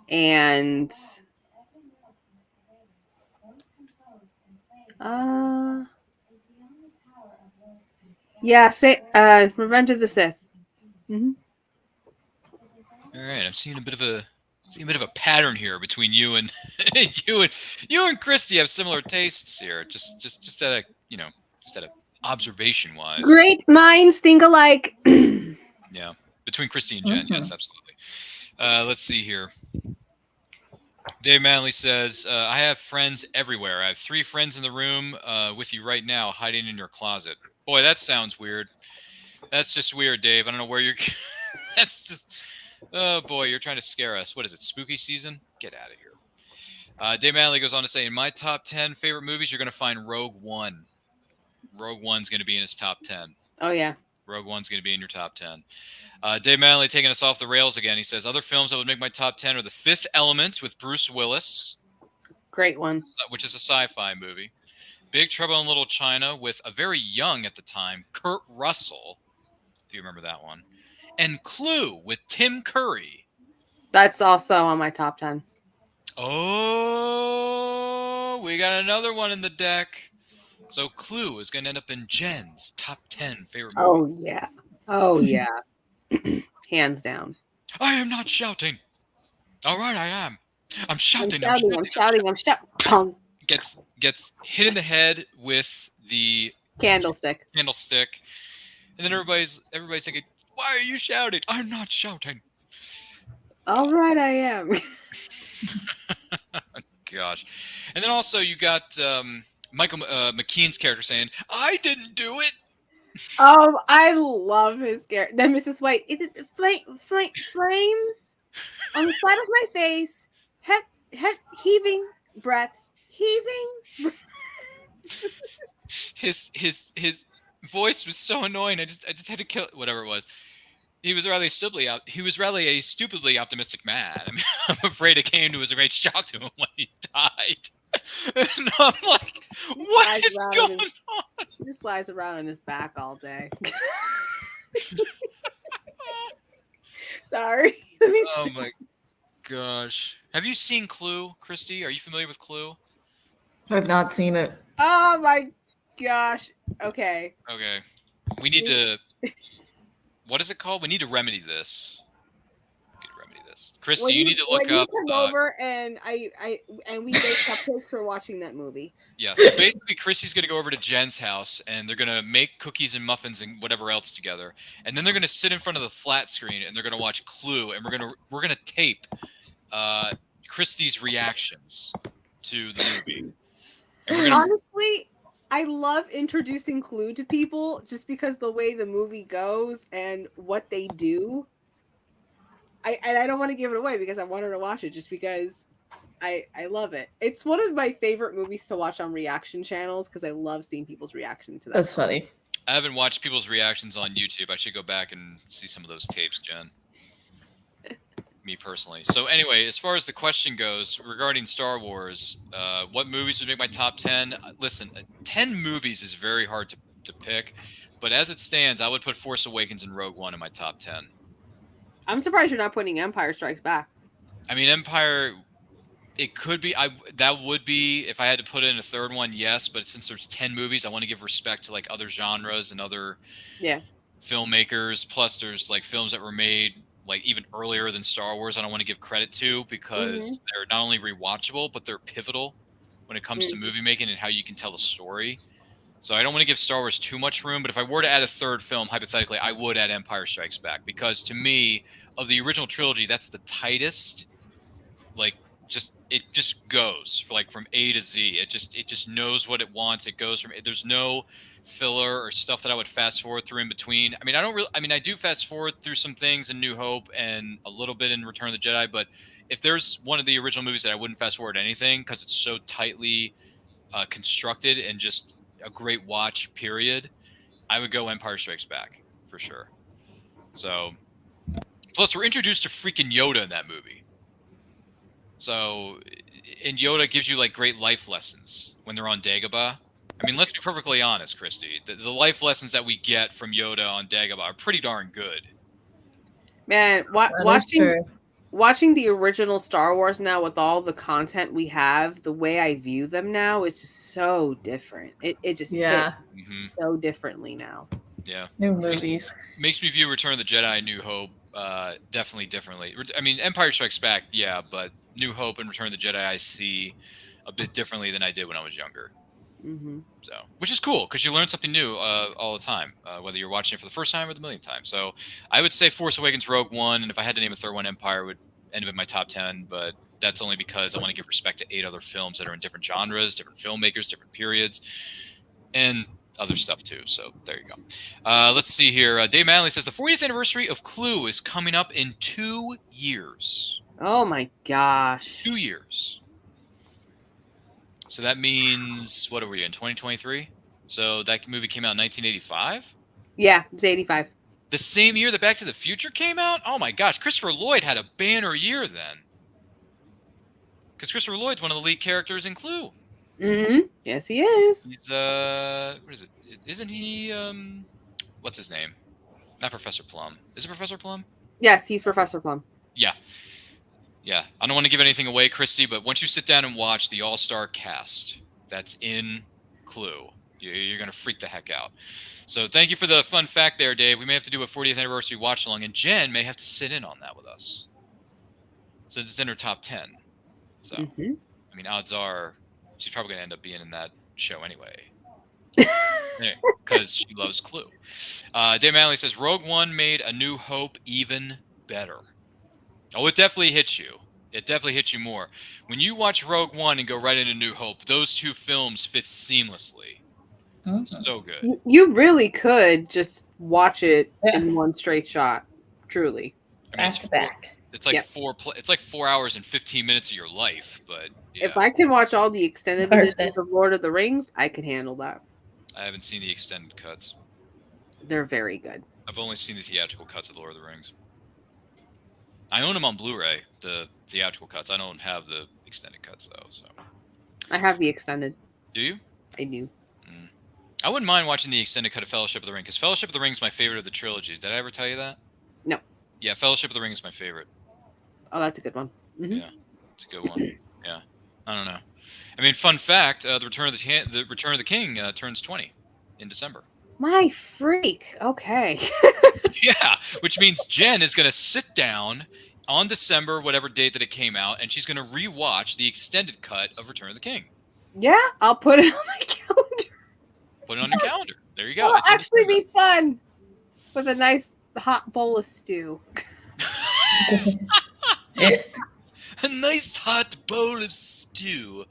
and Revenge of the Sith. Mm-hmm. All right, I'm seeing a bit of a pattern here between you and you and Christy have similar tastes here. Just at a observation wise. Great minds think alike. Yeah, between Christy and Jen, yes, absolutely. Let's see here. Dave Manley says, I have friends everywhere. I have 3 friends in the room with you right now, hiding in your closet. Boy, that sounds weird. That's just weird, Dave. I don't know where you're. That's just. Oh boy, you're trying to scare us. What is it? Spooky season? Get out of here. Dave Manley goes on to say, in my top 10 favorite movies, you're going to find Rogue One. Rogue One's going to be in his top 10. Oh yeah. Rogue One's going to be in your top 10. Dave Manley taking us off the rails again. He says, other films that would make my top 10 are The Fifth Element with Bruce Willis. Great one. Which is a sci-fi movie. Big Trouble in Little China with a very young at the time, Kurt Russell, if you remember that one. And Clue with Tim Curry. That's also on my top 10. Oh, we got another one in the deck. So Clue is going to end up in Jen's top 10 favorite movies. Oh, yeah. Hands down. I am not shouting. All right, I am. I'm shouting. I'm shouting. Gets hit in the head with the candlestick. And then everybody's thinking, why are you shouting? I'm not shouting. All right, I am. Gosh. And then also you got Michael McKean's character saying, I didn't do it. I love his character. Then Mrs. White, is it flames on the side of my face, heaving breaths, His voice was so annoying. I just had to kill it, whatever it was. He was rather a stupidly optimistic man. I mean, I'm afraid it came to as a great shock to him when he died. And I'm like, what is going on? He just lies around on his back all day. Sorry. Oh my gosh. Have you seen Clue, Christy? Are you familiar with Clue? I've not seen it. Oh my gosh. Okay. We need to. What is it called? We need to remedy this. Christy, you need to look up. Come over and we make cupcakes for watching that movie. Yeah. So basically, Christy's going to go over to Jen's house and they're going to make cookies and muffins and whatever else together, and then they're going to sit in front of the flat screen and they're going to watch Clue, and we're going to tape Christy's reactions to the movie. Honestly, I love introducing Clue to people just because the way the movie goes and what they do. I don't want to give it away because I want her to watch it just because I love it. It's one of my favorite movies to watch on reaction channels because I love seeing people's reaction to that. That's funny. I haven't watched people's reactions on YouTube. I should go back and see some of those tapes, Jen. Me personally. So anyway, as far as the question goes regarding Star Wars, what movies would make my top 10? Listen, 10 movies is very hard to pick, but as it stands, I would put Force Awakens and Rogue One in my top 10. I'm surprised you're not putting Empire Strikes Back. I mean, Empire, it could be. That would be, if I had to put in a third one, yes, but since there's 10 movies, I want to give respect to like other genres and other filmmakers. Plus, there's like films that were made like even earlier than Star Wars I don't want to give credit to because they're not only rewatchable, but they're pivotal when it comes to movie making and how you can tell the story. So I don't want to give Star Wars too much room, but if I were to add a third film, hypothetically, I would add Empire Strikes Back because to me, of the original trilogy, that's the tightest. Like, it just goes for like from A to Z. It just knows what it wants. It goes from. There's no filler or stuff that I would fast forward through in between. I do fast forward through some things in New Hope and a little bit in Return of the Jedi, but if there's one of the original movies that I wouldn't fast forward anything because it's so tightly constructed and just a great watch period, I would go Empire Strikes Back for sure. So, plus we're introduced to freaking Yoda in that movie. So, and Yoda gives you like great life lessons when they're on Dagobah. I mean, let's be perfectly honest, Christy. The life lessons that we get from Yoda on Dagobah are pretty darn good. Man, watching the original Star Wars now with all the content we have, the way I view them now is just so different. It just fits so differently now. Yeah. New movies. Makes me view Return of the Jedi and New Hope definitely differently. I mean, Empire Strikes Back, yeah, but New Hope and Return of the Jedi I see a bit differently than I did when I was younger. So, which is cool because you learn something new all the time, whether you're watching it for the first time or the millionth time. So I would say Force Awakens, Rogue One, and if I had to name a third one, Empire would end up in my top 10, but that's only because I want to give respect to 8 other films that are in different genres, different filmmakers, different periods, and other stuff too. So there you go. Let's see here. Dave Manley says the 40th anniversary of Clue is coming up in 2 years. Oh my gosh. 2 years. So that means, what are we in, 2023? So that movie came out in 1985? Yeah, it's 85. The same year that Back to the Future came out? Oh my gosh, Christopher Lloyd had a banner year then. Because Christopher Lloyd's one of the lead characters in Clue. Yes, he is. He's, what is it? Isn't he, what's his name? Not Professor Plum. Is it Professor Plum? Yes, he's Professor Plum. Yeah. Yeah, I don't want to give anything away, Christy, but once you sit down and watch the all-star cast that's in Clue, you're going to freak the heck out. So thank you for the fun fact there, Dave. We may have to do a 40th anniversary watch-along, and Jen may have to sit in on that with us. So it's in her top 10. So, I mean, odds are she's probably going to end up being in that show anyway. Because she loves Clue. Dave Manley says, Rogue One made A New Hope even better. Oh, it definitely hits you. It definitely hits you more. When you watch Rogue One and go right into New Hope, those two films fit seamlessly. So good. You really could just watch it in one straight shot. Truly. I mean, Back to back. It's like it's like 4 hours and 15 minutes of your life, but yeah. If I can watch all the extended editions of Lord of the Rings, I can handle that. I haven't seen the extended cuts. They're very good. I've only seen the theatrical cuts of Lord of the Rings. I own them on Blu-ray, the theatrical cuts. I don't have the extended cuts, though. So I have the extended. Do you? I do. I wouldn't mind watching the extended cut of Fellowship of the Ring, because Fellowship of the Ring is my favorite of the trilogy. Did I ever tell you that? No. Yeah, Fellowship of the Ring is my favorite. Oh, that's a good one. Yeah, it's a good one. Yeah, I don't know. I mean, fun fact: the Return of the King turns 20 in December. My freak. Okay. Yeah, which means Jen is going to sit down on December, whatever date that it came out, and she's going to rewatch the extended cut of Return of the King. Yeah, I'll put it on my calendar. Put it on your calendar. There you go. It'll actually be fun with a nice hot bowl of stew. A nice hot bowl of stew.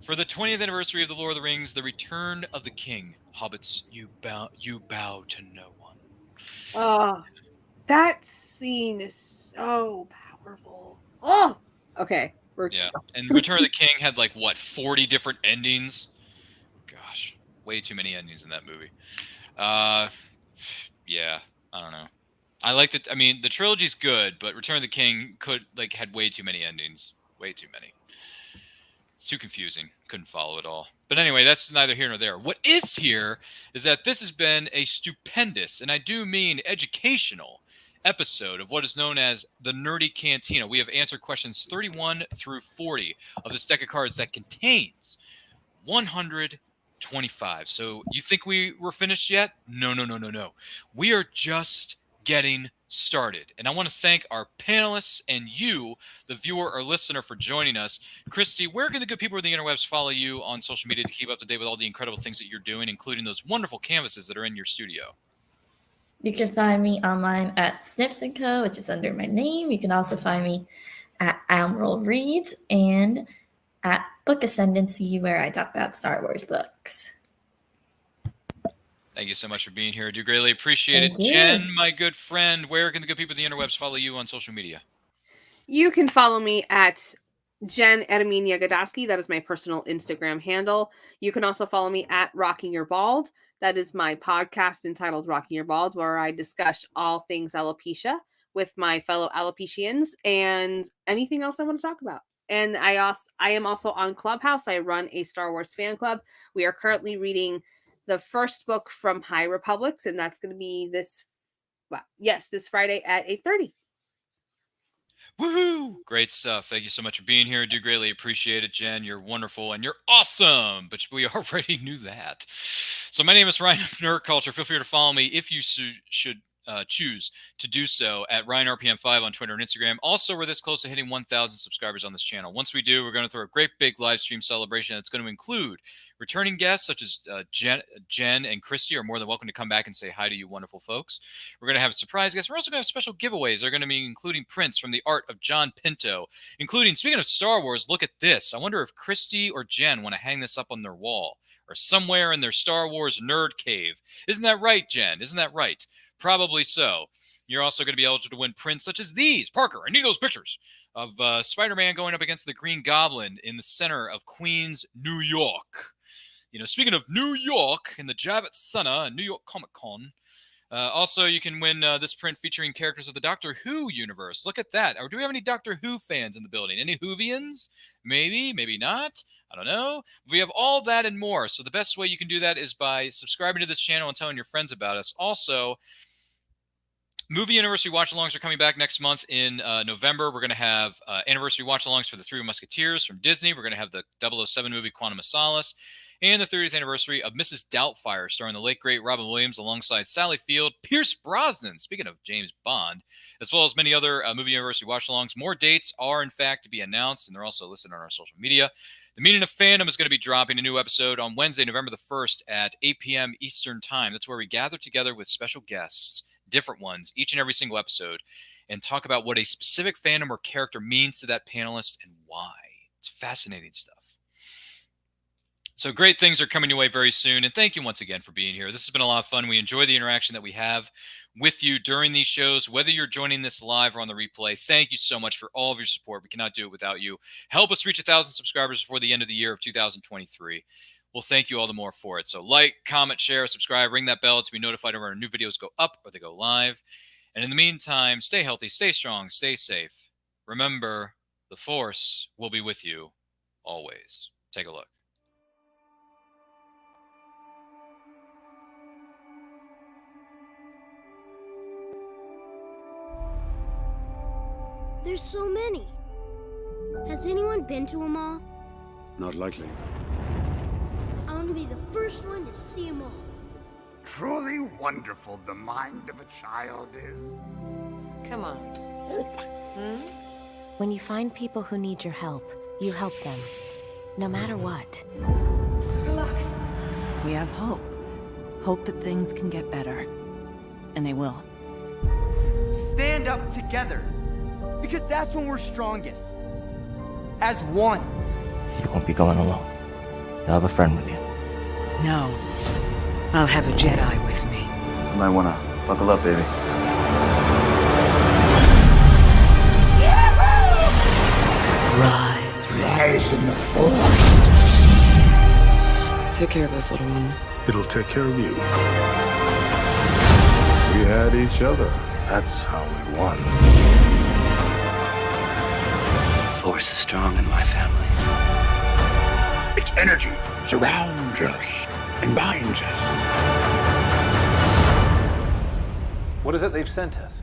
For the 20th anniversary of The Lord of the Rings, The Return of the King. Hobbits, you bow to no one. Oh, that scene is so powerful. Oh, okay. Yeah, and Return of the King had like, what, 40 different endings? Gosh, way too many endings in that movie. Yeah, I don't know. I like it. I mean, the trilogy's good, but Return of the King had way too many endings. Way too many. It's too confusing. Couldn't follow it all. But anyway, that's neither here nor there. What is here is that this has been a stupendous, and I do mean educational, episode of what is known as the Nerdy Cantina. We have answered questions 31 through 40 of this deck of cards that contains 125. So you think we were finished yet? No. We are just getting started. And I want to thank our panelists and you, the viewer or listener, for joining us. Christy, where can the good people of the interwebs follow you on social media to keep up to date with all the incredible things that you're doing, including those wonderful canvases that are in your studio? You can find me online at Snips & Co., which is under my name. You can also find me at Admiral Reads and at Book Ascendancy, where I talk about Star Wars books. Thank you so much for being here. I do greatly appreciate Thank it. you. Jen, my good friend, where can the good people of the interwebs follow you on social media? You can follow me at Jen Edamina Godowski. That is my personal Instagram handle. You can also follow me at Rocking Your Bald. That is my podcast entitled Rocking Your Bald, where I discuss all things alopecia with my fellow alopecians and anything else I want to talk about. And I am also on Clubhouse. I run a Star Wars fan club. We are currently reading the first book from High Republics, and that's going to be this Friday at 8:30. Woohoo! Great stuff. Thank you so much for being here. I do greatly appreciate it, Jen. You're wonderful and you're awesome, but we already knew that. So my name is Ryan of Nerd Culture. Feel free to follow me if you should choose to do so at RyanRPM5 on Twitter and Instagram. Also, we're this close to hitting 1,000 subscribers on this channel. Once we do, we're going to throw a great big live stream celebration that's going to include returning guests such as Jen and Christy are more than welcome to come back and say hi to you wonderful folks. We're going to have surprise guests. We're also going to have special giveaways. They're going to be including prints from the art of John Pinto, including, speaking of Star Wars, look at this. I wonder if Christy or Jen want to hang this up on their wall or somewhere in their Star Wars nerd cave. Isn't that right, Jen? Isn't that right? Probably so. You're also going to be eligible to win prints such as these. Parker, I need those pictures of Spider-Man going up against the Green Goblin in the center of Queens, New York. You know, speaking of New York and the Javits Center and New York Comic Con, also you can win this print featuring characters of the Doctor Who universe. Look at that. Or do we have any Doctor Who fans in the building? Any Whovians? Maybe, maybe not. I don't know. We have all that and more. So the best way you can do that is by subscribing to this channel and telling your friends about us. Also, movie anniversary watch-alongs are coming back next month in November. We're going to have anniversary watch-alongs for the Three Musketeers from Disney. We're going to have the 007 movie Quantum of Solace and the 30th anniversary of Mrs. Doubtfire, starring the late, great Robin Williams alongside Sally Field, Pierce Brosnan, speaking of James Bond, as well as many other movie anniversary watch-alongs. More dates are, in fact, to be announced, and they're also listed on our social media. The Meaning of Fandom is going to be dropping a new episode on Wednesday, November the 1st at 8 p.m. Eastern Time. That's where we gather together with special guests, different ones, each and every single episode, and talk about what a specific fandom or character means to that panelist and why. It's fascinating stuff. So great things are coming your way very soon. And thank you once again for being here. This has been a lot of fun. We enjoy the interaction that we have with you during these shows, whether you're joining this live or on the replay. Thank you so much for all of your support. We cannot do it without you. Help us reach 1,000 subscribers before the end of the year of 2023. We'll thank you all the more for it. So like, comment, share, subscribe, ring that bell to be notified when our new videos go up or they go live. And in the meantime, stay healthy, stay strong, stay safe. Remember, the Force will be with you always. Take a look. There's so many. Has anyone been to them all? Not likely. I want to be the first one to see them all. Truly wonderful the mind of a child is. Come on. When you find people who need your help, you help them. No matter what. We have hope. Hope that things can get better. And they will. Stand up together. Because that's when we're strongest. As one. You won't be going alone. You'll have a friend with you. No. I'll have a Jedi with me. You might wanna buckle up, baby. Rise in the Force. Take care of this, little one. It'll take care of you. We had each other. That's how we won. Force is strong in my family. Its energy surrounds us and binds us. What is it they've sent us?